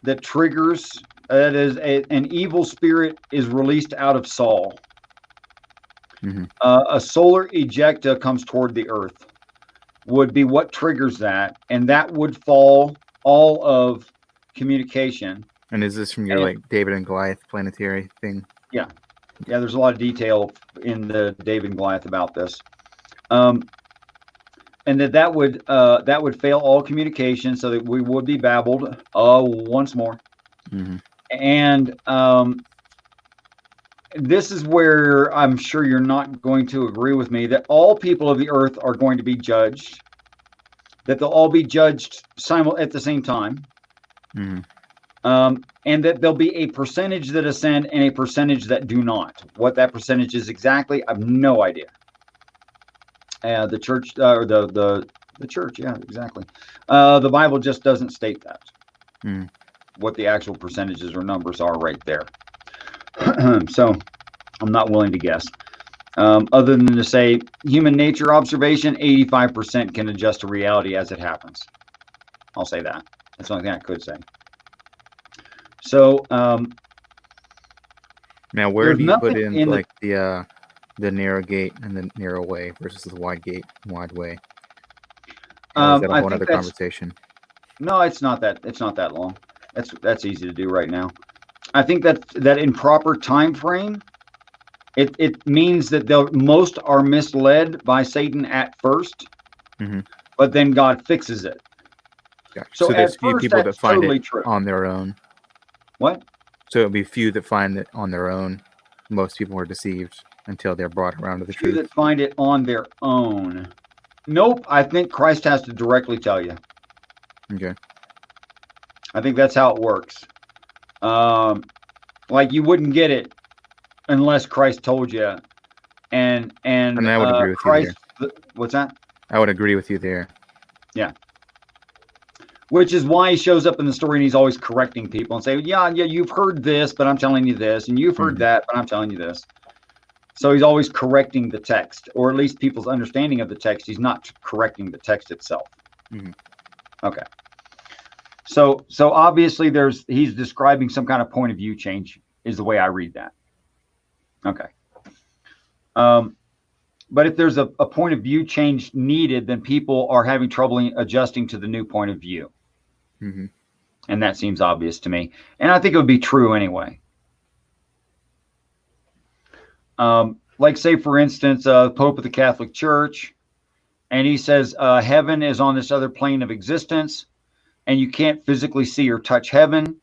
that triggers, that is an evil spirit is released out of Saul. Mm-hmm. A solar ejecta comes toward the earth, would be what triggers that. And that would fall all of communication. And is this from your like David and Goliath planetary thing? Yeah. Yeah, there's a lot of detail in the David and Goliath about this. And that would fail all communication, so that we would be babbled once more. Mm-hmm. And this is where I'm sure you're not going to agree with me, that all people of the earth are going to be judged, that they'll all be judged at the same time. And that there'll be a percentage that ascend and a percentage that do not. What that percentage is exactly, I have no idea. The church, or the church, yeah, exactly. The Bible just doesn't state that. What the actual percentages or numbers are right there. So I'm not willing to guess. Other than to say, human nature observation, 85% can adjust to reality as it happens. I'll say that. That's the only thing I could say. So now, where do you put in like the narrow gate and the narrow way versus the wide gate and wide way? Or is that a whole other conversation? No, it's not that. It's not that long. That's easy to do right now. I think that in proper time frame, it means that most are misled by Satan at first, but then God fixes it. Gotcha. So there's few people that find totally it on their own. What? So it'll be few that find it on their own. Most people are deceived until they're brought around to the truth. Few that find it on their own. Nope. I think Christ has to directly tell you. Okay. I think that's how it works. Like you wouldn't get it unless Christ told you. And I would agree with Christ, you there. What's that? I would agree with you there. Yeah. Which is why he shows up in the story and he's always correcting people and say, yeah, you've heard this, but I'm telling you this, and you've heard that, but I'm telling you this. So he's always correcting the text, or at least people's understanding of the text. He's not correcting the text itself. Okay. So obviously he's describing some kind of point of view change is the way I read that. Okay. But if there's a point of view change needed, then people are having trouble adjusting to the new point of view. And that seems obvious to me. And I think it would be true anyway. Like say, for instance, Pope of the Catholic Church, and he says heaven is on this other plane of existence, and you can't physically see or touch heaven.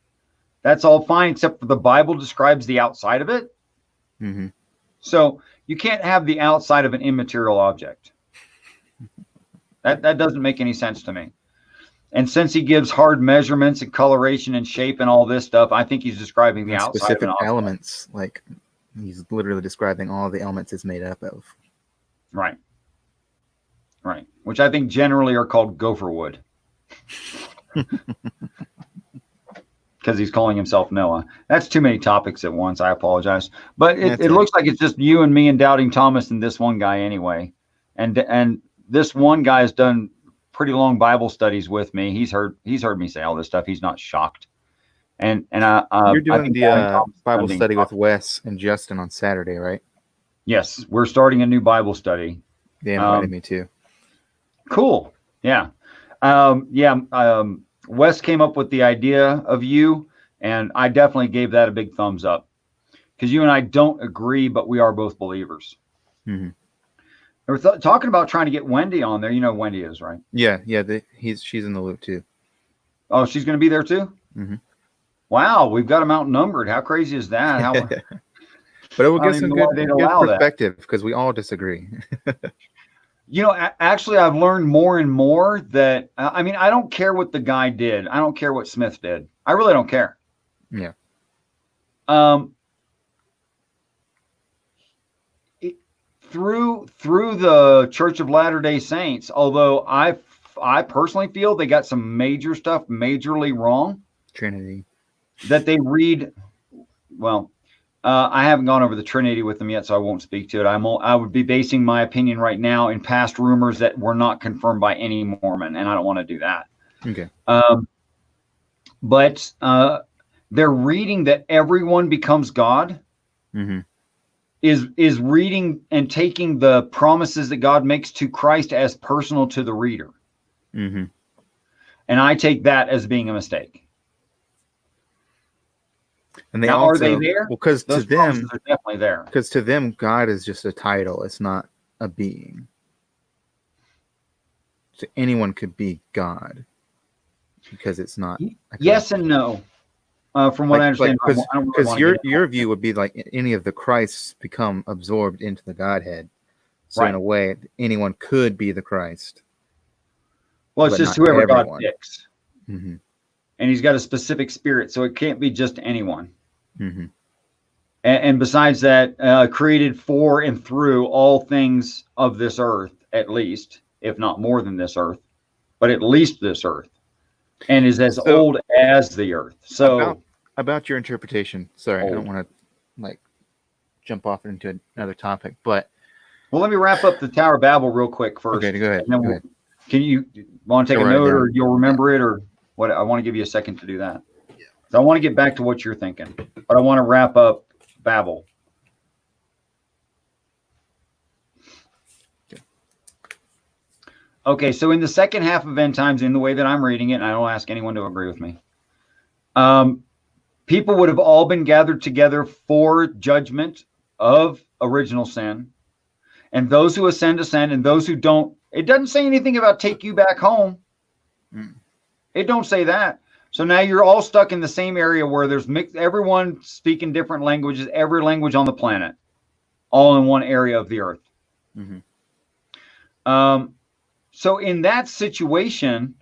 That's all fine, except for the Bible describes the outside of it. So you can't have the outside of an immaterial object. That doesn't make any sense to me. And since he gives hard measurements and coloration and shape and all this stuff, I think he's describing the outside specific of an object. Elements. Like he's literally describing all the elements it's made up of. Right. Which I think generally are called gopher wood. Because he's calling himself Noah. That's too many topics at once. I apologize. But it looks like it's just you and me and Doubting Thomas and this one guy anyway. And this one guy has done pretty long Bible studies with me. He's heard me say all this stuff. He's not shocked. And you're doing the Bible study with Wes and Justin on Saturday, right? Yes, we're starting a new Bible study. They invited me too. Cool. Yeah. Wes came up with the idea of you, and I definitely gave that a big thumbs up, because you and I don't agree, but we are both believers. We're talking about trying to get Wendy on there. You know who Wendy is, right? Yeah. She's in the loop too. Oh, she's going to be there too? Wow, we've got them outnumbered. How crazy is that? But it will give some good perspective, because we all disagree. You know, actually, I've learned more and more that, I mean, I don't care what the guy did. I don't care what Smith did. I really don't care. Yeah. Through the Church of Latter-day Saints, although I personally feel they got some major stuff majorly wrong. Trinity. That they read, well, I haven't gone over the Trinity with them yet, so I won't speak to it. I would be basing my opinion right now in past rumors that were not confirmed by any Mormon, and I don't want to do that. Okay. But they're reading that everyone becomes God. Is reading and taking the promises that God makes to Christ as personal to the reader. And I take that as being a mistake. And are they there? Well, because to them, are definitely there. Because to them, God is just a title. It's not a being. So anyone could be God, because it's not. Yes and no. From what I understand, I don't really because want to get into your view would be like any of the Christs become absorbed into the Godhead. So in Right. a way, anyone could be the Christ. Well, it's but just not whoever God everyone. picks. Mm-hmm. And he's got a specific spirit, so it can't be just anyone. Mm-hmm. And besides that, created for and through all things of this earth, at least, if not more than this earth, but at least this earth, and is as So old as the earth. So about your interpretation. Sorry, old. I don't want to like jump off into another topic, but well, let me wrap up the Tower of Babel real quick first. okay, go ahead. And then can you want to take a note, or you'll remember it, or what? I want to give you a second to do that. Yeah. So I want to get back to what you're thinking, but I want to wrap up Babel. Okay, so in the second half of End Times, in the way that I'm reading it, and I don't ask anyone to agree with me, people would have all been gathered together for judgment of original sin, and those who ascend, and those who don't. It doesn't say anything about take you back home. It don't say that. So now you're all stuck in the same area where there's everyone speaking different languages, every language on the planet, all in one area of the earth. Mm-hmm. So in that situation,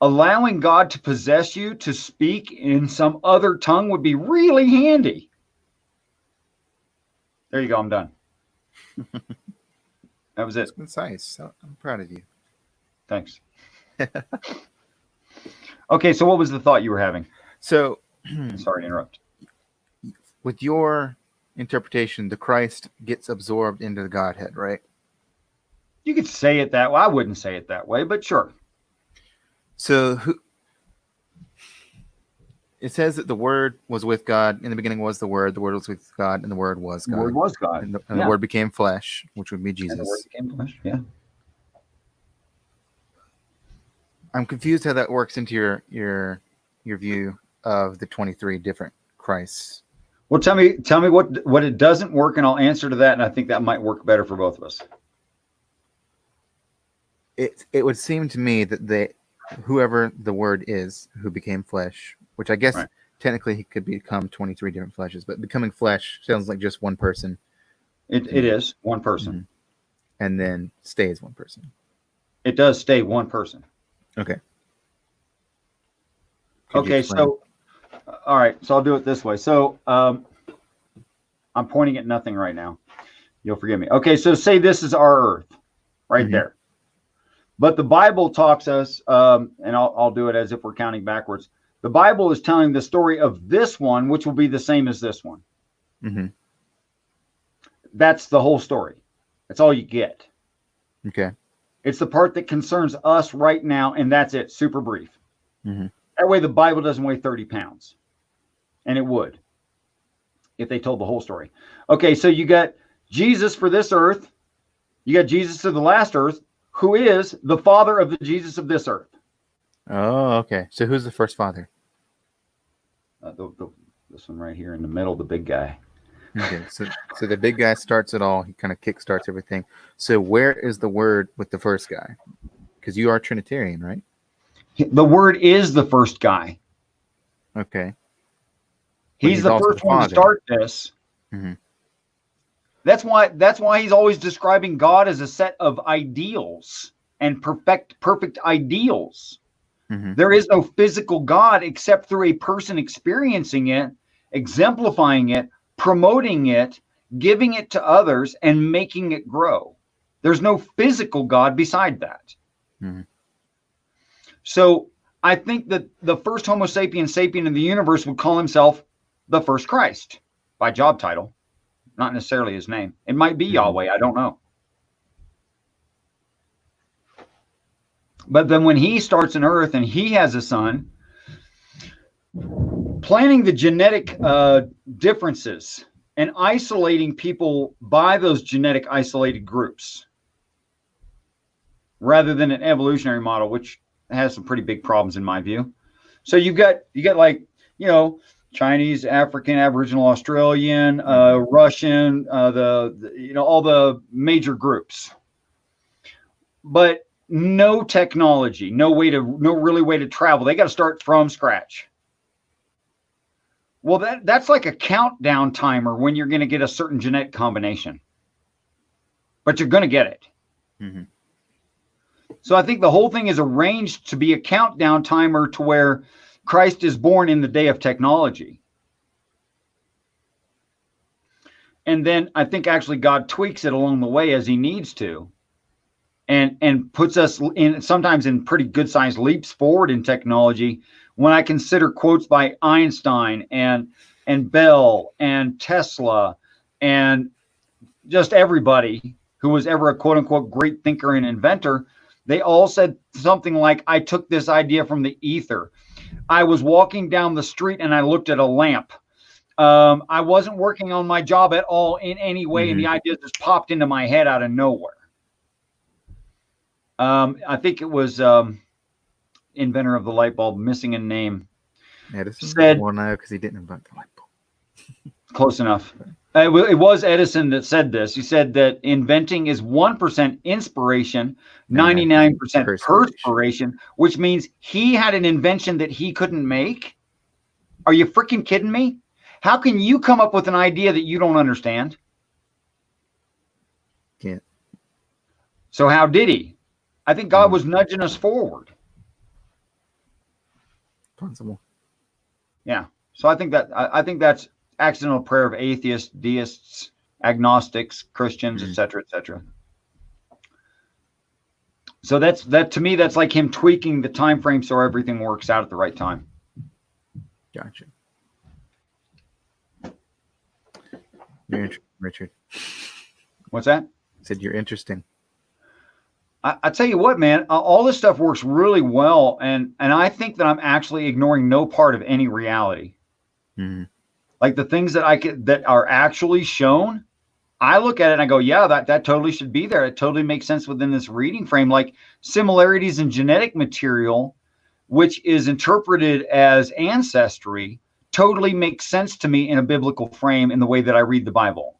allowing God to possess you to speak in some other tongue would be really handy. There you go. I'm done. That was it. It's concise. I'm proud of you. Thanks. Okay, so what was the thought you were having? So, sorry to interrupt. With your interpretation, the Christ gets absorbed into the Godhead, right? You could say it that way. I wouldn't say it that way, but sure. So it says that the Word was with God. In the beginning was the Word was with God, and the Word was God. The Word was God. And the Word became flesh, which would be Jesus. And the Word became flesh, yeah. I'm confused how that works into your view of the 23 different Christs. Well, tell me what it doesn't work, and I'll answer to that, and I think that might work better for both of us. It would seem to me that whoever the Word is who became flesh, which I guess technically he could become 23 different fleshes, but becoming flesh sounds like just one person. It is one person. Mm-hmm. And then stays one person. It does stay one person. Okay. Okay, so all right, so I'll do it this way. So I'm pointing at nothing right now. You'll forgive me. Okay, so say this is our earth right there. But the Bible talks us, and I'll do it as if we're counting backwards. The Bible is telling the story of this one, which will be the same as this one. Mm-hmm. That's the whole story. That's all you get. Okay. It's the part that concerns us right now, and that's it. Super brief. Mm-hmm. That way the Bible doesn't weigh 30 pounds. And it would if they told the whole story. Okay, so you got Jesus for this earth. You got Jesus to the last earth, who is the father of the Jesus of this earth. Oh, okay. So who's the first father? This one right here in the middle, the big guy. Okay, so the big guy starts it all. He kind of kickstarts everything. So where is the Word with the first guy? Because you are Trinitarian, right? The Word is the first guy. Okay. He's the first one to start this. Mm-hmm. That's why he's always describing God as a set of ideals and perfect ideals. Mm-hmm. There is no physical God except through a person experiencing it, exemplifying it, promoting it, giving it to others, and making it grow. There's no physical God beside that. Mm-hmm. So I think that the first Homo sapiens sapien in the universe would call himself the first Christ by job title, not necessarily his name. It might be Yahweh. I don't know. But then when he starts an earth and he has a son, planning the genetic differences and isolating people by those genetic isolated groups rather than an evolutionary model, which has some pretty big problems in my view. So you got like, Chinese, African, Aboriginal, Australian, Russian, all the major groups, but no technology, no really way to travel. They got to start from scratch. Well, that's like a countdown timer when you're going to get a certain genetic combination. But you're going to get it. Mm-hmm. So I think the whole thing is arranged to be a countdown timer to where Christ is born in the day of technology. And then I think actually God tweaks it along the way as he needs to. And puts us in sometimes in pretty good sized leaps forward in technology. When I consider quotes by Einstein and Bell and Tesla and just everybody who was ever a quote unquote great thinker and inventor, they all said something like, I took this idea from the ether. I was walking down the street and I looked at a lamp. I wasn't working on my job at all in any way. And the idea just popped into my head out of nowhere. I think it was inventor of the light bulb, missing a name. Edison said, well, no, because he didn't invent the light bulb. Close enough. It was Edison that said this. He said that inventing is 1% inspiration, 99% perspiration, which means he had an invention that he couldn't make. Are you freaking kidding me? How can you come up with an idea that you don't understand? Can't. So how did he? I think God was nudging us forward. Possible. Yeah. So I think that's accidental prayer of atheists, deists, agnostics, Christians, etc., etc. So that to me, that's like him tweaking the time frame so everything works out at the right time. Gotcha. You're interesting, Richard. What's that? I said you're interesting. I tell you what, man, all this stuff works really well, and I think that I'm actually ignoring no part of any reality. Mm-hmm. Like the things that are actually shown, I look at it and I go, yeah, that totally should be there. It totally makes sense within this reading frame. Like similarities in genetic material, which is interpreted as ancestry, totally makes sense to me in a biblical frame in the way that I read the Bible.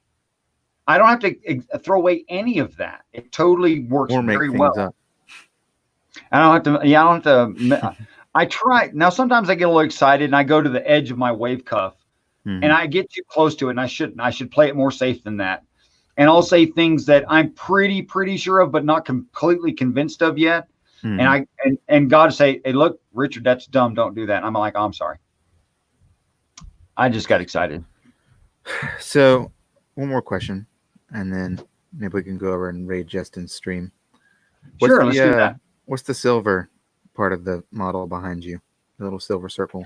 I don't have to throw away any of that. It totally works very well. Up. I don't have to. Yeah, I don't have to. I try now. Sometimes I get a little excited and I go to the edge of my wave cuff, and I get too close to it. And I shouldn't. I should play it more safe than that. And I'll say things that I'm pretty sure of, but not completely convinced of yet. And God say, "Hey, look, Richard, that's dumb. Don't do that." And I'm like, oh, "I'm sorry." I just got excited. So, one more question. And then maybe we can go over and raid Justin's stream. Sure, let's do that. What's the silver part of the model behind you? The little silver circle.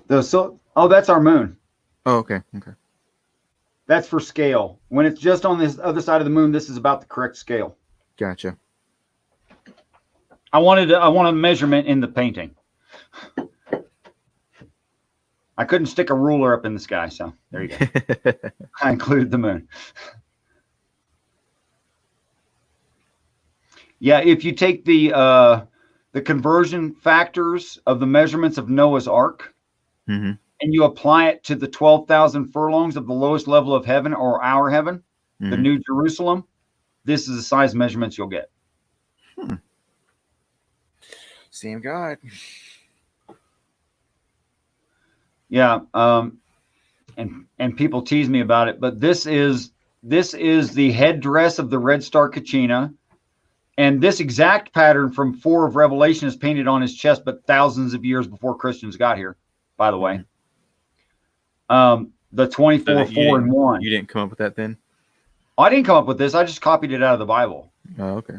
Oh, that's our moon. Oh, okay. Okay. That's for scale. When it's just on this other side of the moon, this is about the correct scale. Gotcha. I want a measurement in the painting. I couldn't stick a ruler up in the sky, so there you go. I included the moon. Yeah, if you take the conversion factors of the measurements of Noah's Ark, and you apply it to the 12,000 furlongs of the lowest level of heaven, or our heaven, the New Jerusalem, this is the size measurements you'll get. Same God. Yeah, and people tease me about it, but this is the headdress of the Red Star Kachina. And this exact pattern from 4 of Revelation is painted on his chest, but thousands of years before Christians got here, by the way. The 24, 4, and 1. You didn't come up with that then? I didn't come up with this. I just copied it out of the Bible. Oh, okay.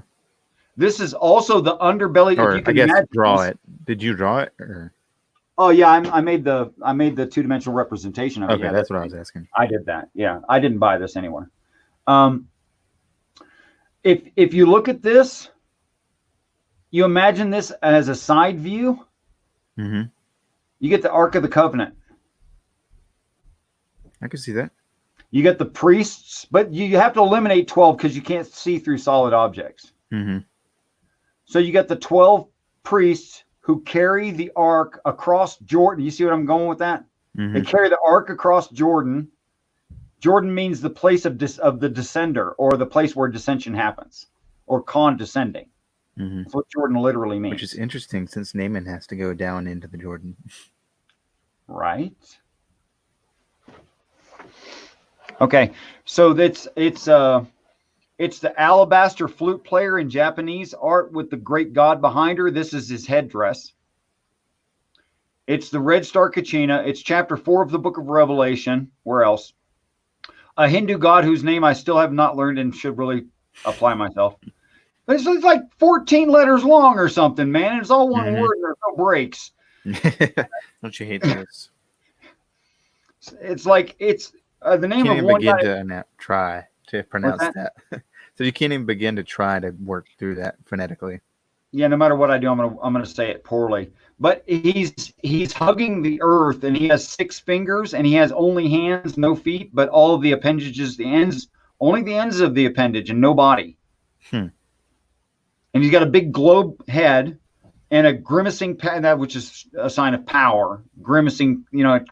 This is also the underbelly. Or if you can I guess imagine draw this. it. Did you draw it? Or? Oh, yeah, I made the two-dimensional representation of it. Okay, Yeah, that's what I was asking. I did that. Yeah, I didn't buy this anywhere. If you look at this, you imagine this as a side view. You get the Ark of the Covenant. I can see that. You get the priests, but you have to eliminate 12 because you can't see through solid objects. So you get the 12 priests who carry the Ark across Jordan. You see what I'm going with that? They carry the Ark across Jordan. Jordan means the place of the descender, or the place where dissension happens, or condescending. That's what Jordan literally means. Which is interesting, since Naaman has to go down into the Jordan. Right. Okay, so it's the alabaster flute player in Japanese art with the great god behind her. This is his headdress. It's the red star Kachina. It's chapter 4 of the book of Revelation. Where else? A Hindu god whose name I still have not learned and should really apply myself. But it's like 14 letters long or something, man. It's all one word and there's no breaks. Don't you hate those? It's like it's the name Can't of even one begin guy. to pronounce that. So you can't even begin to try to work through that phonetically. Yeah, no matter what I do, I'm gonna say it poorly. But he's hugging the earth, and he has 6 fingers, and he has only hands, no feet, but all of the appendages, only the ends of the appendage, and no body. And he's got a big globe head and a grimacing that which is a sign of power, grimacing,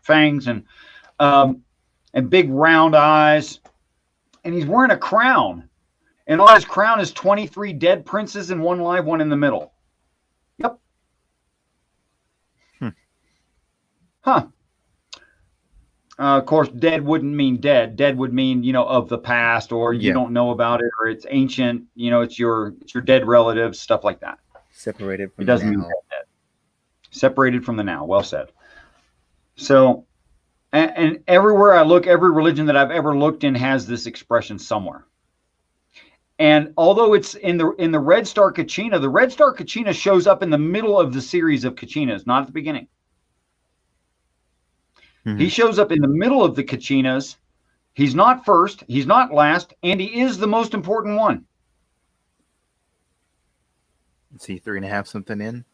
fangs and big round eyes, and he's wearing a crown. And on his crown is 23 dead princes and 1 live one in the middle. Yep. Huh. Of course, dead wouldn't mean dead. Dead would mean, of the past, or you don't know about it, or it's ancient. It's your dead relatives, stuff like that. Separated from it doesn't the now. mean dead. Separated from the now. Well said. So, and everywhere I look, every religion that I've ever looked in has this expression somewhere. And although it's in the red star Kachina, the red star Kachina shows up in the middle of the series of Kachinas, not at the beginning. He shows up in the middle of the Kachinas. He's not first, he's not last, and he is the most important one. Is he 3.5 something in?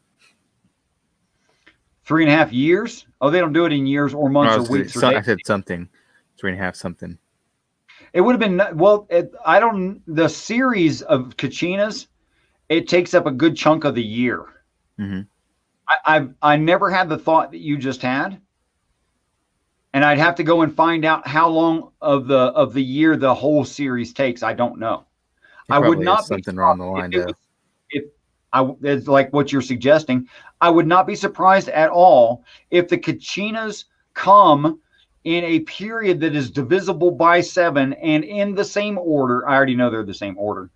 3.5 years? Oh, they don't do it in years or months or weeks or days. I said something. 3.5 something. It would have been, the series of Kachinas, it takes up a good chunk of the year. I never had the thought that you just had. And I'd have to go and find out how long of the year the whole series takes. I don't know. I would not be something wrong the line it's like what you're suggesting. I would not be surprised at all if the Kachinas come in a period that is divisible by 7 and in the same order. I already know they're the same order,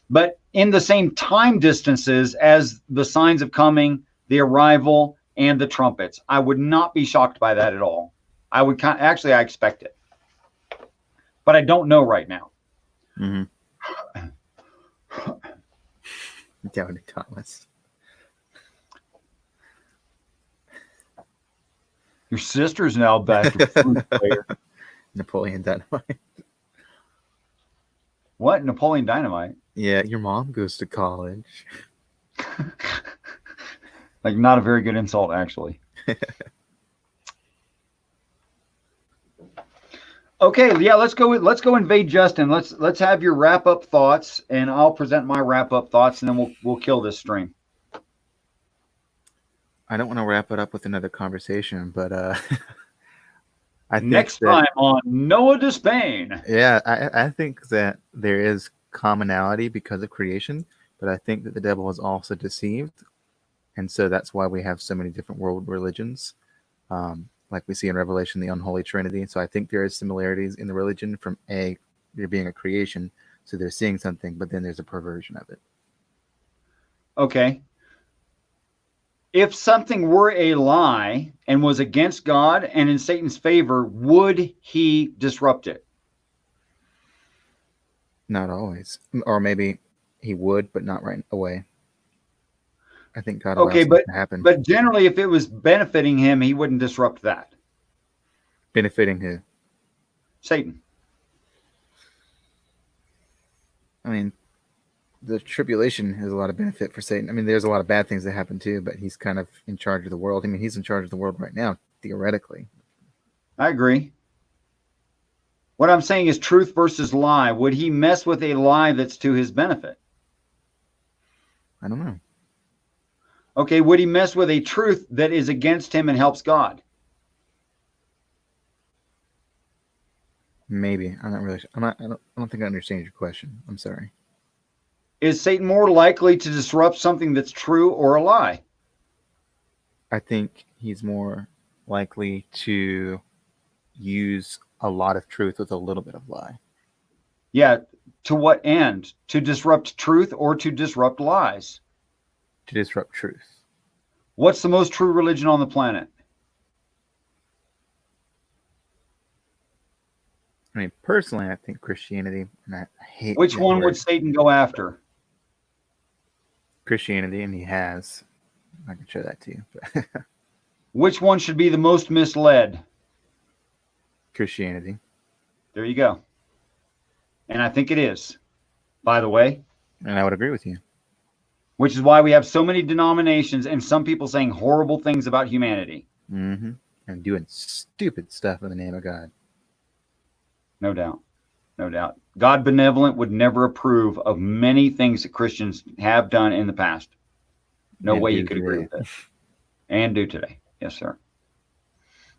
but in the same time distances as the signs of coming, the arrival, and the trumpets. I would not be shocked by that at all. I would I expect it, but I don't know right now. Down to Thomas. Your sister's now back to flute player. Napoleon Dynamite. What? Napoleon Dynamite? Yeah, your mom goes to college. Like, not a very good insult, actually. Okay, yeah, let's go invade Justin. Let's have your wrap up thoughts, and I'll present my wrap up thoughts, and then we'll kill this stream. I don't want to wrap it up with another conversation, but I think next time on Noah Despain. Yeah, I think that there is commonality because of creation, but I think that the devil is also deceived, and so that's why we have so many different world religions. Like we see in Revelation, the unholy trinity. So I think there is similarities in the religion from there being a creation. So they're seeing something, but then there's a perversion of it. Okay. If something were a lie and was against God and in Satan's favor, would he disrupt it? Not always. Or maybe he would, but not right away. I think God allows it to happen. But generally, if it was benefiting him, he wouldn't disrupt that. Benefiting who? Satan. I mean, the tribulation has a lot of benefit for Satan. I mean, there's a lot of bad things that happen too, but he's kind of in charge of the world. I mean, he's in charge of the world right now, theoretically. I agree. What I'm saying is truth versus lie. Would he mess with a lie that's to his benefit? I don't know. Okay, would he mess with a truth that is against him and helps God? Maybe. I'm not really. I don't think I understand your question. I'm sorry. Is Satan more likely to disrupt something that's true or a lie? I think he's more likely to use a lot of truth with a little bit of lie. Yeah. To what end? To disrupt truth or to disrupt lies? To disrupt truth. What's the most true religion on the planet? I mean, personally, I think Christianity, and I hate Which that one word. would Satan go after? Christianity, and he has. I can show that to you. Which one should be the most misled? Christianity. There you go. And I think it is, by the way. And I would agree with you. Which is why we have so many denominations and some people saying horrible things about humanity. Mm-hmm. And doing stupid stuff in the name of God. No doubt. No doubt. God benevolent would never approve of many things that Christians have done in the past. No way you could agree with that. And do today. Yes, sir.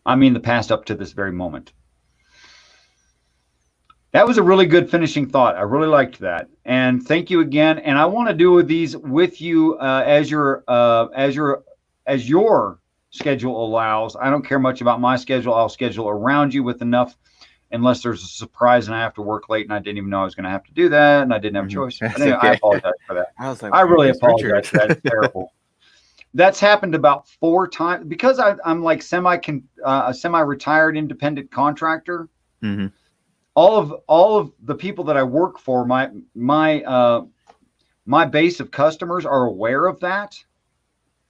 I mean the past up to this very moment. That was a really good finishing thought. I really liked that. And thank you again. And I want to do these with you as your schedule allows. I don't care much about my schedule. I'll schedule around you with enough, unless there's a surprise and I have to work late and I didn't even know I was going to have to do that and I didn't have a choice. But anyway, okay. I apologize for that. I was like, I really apologize for that. It's terrible. That's happened about 4 times because I'm like a semi-retired independent contractor. Mm-hmm. All of the people that I work for, my base of customers are aware of that,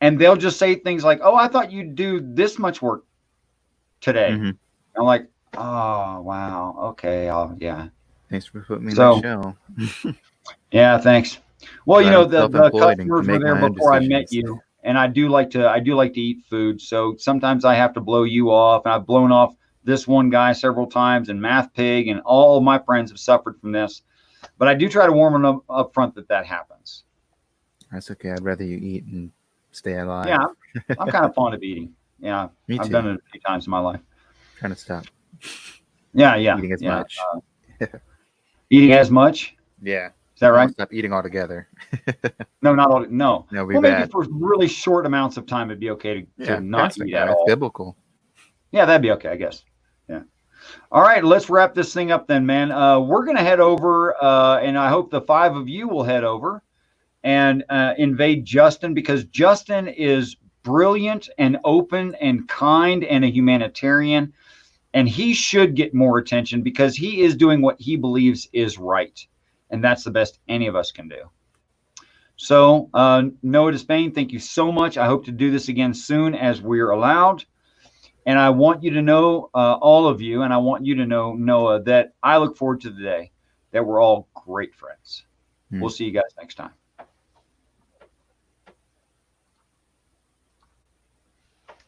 and they'll just say things like, "Oh, I thought you'd do this much work today." Mm-hmm. I'm like, "Oh, wow, okay, yeah." Thanks for putting me in that show. Yeah, thanks. Well, you know, the customers were there before I met you, and I do like to eat food. So sometimes I have to blow you off, and I've blown off this one guy several times, and Math Pig, and all of my friends have suffered from this. But I do try to warn them up front that happens. That's okay. I'd rather you eat and stay alive. Yeah, I'm kind of fond of eating. Yeah, Me too. I've done it a few times in my life. Trying to stop. Yeah. Eating as much. Eating as much? Yeah. Is that right? Stop eating altogether. No, not all. No. Well, maybe for really short amounts of time, it'd be okay to not eat at all. That's biblical. Yeah, that'd be okay, I guess. Yeah. All right, let's wrap this thing up then, man. We're going to head over, and I hope the 5 of you will head over and invade Justin, because Justin is brilliant and open and kind and a humanitarian, and he should get more attention because he is doing what he believes is right, and that's the best any of us can do. So, Noah Despain, thank you so much. I hope to do this again soon as we're allowed. And I want you to know, all of you, and I want you to know, Noah, that I look forward to the day that we're all great friends. We'll see you guys next time.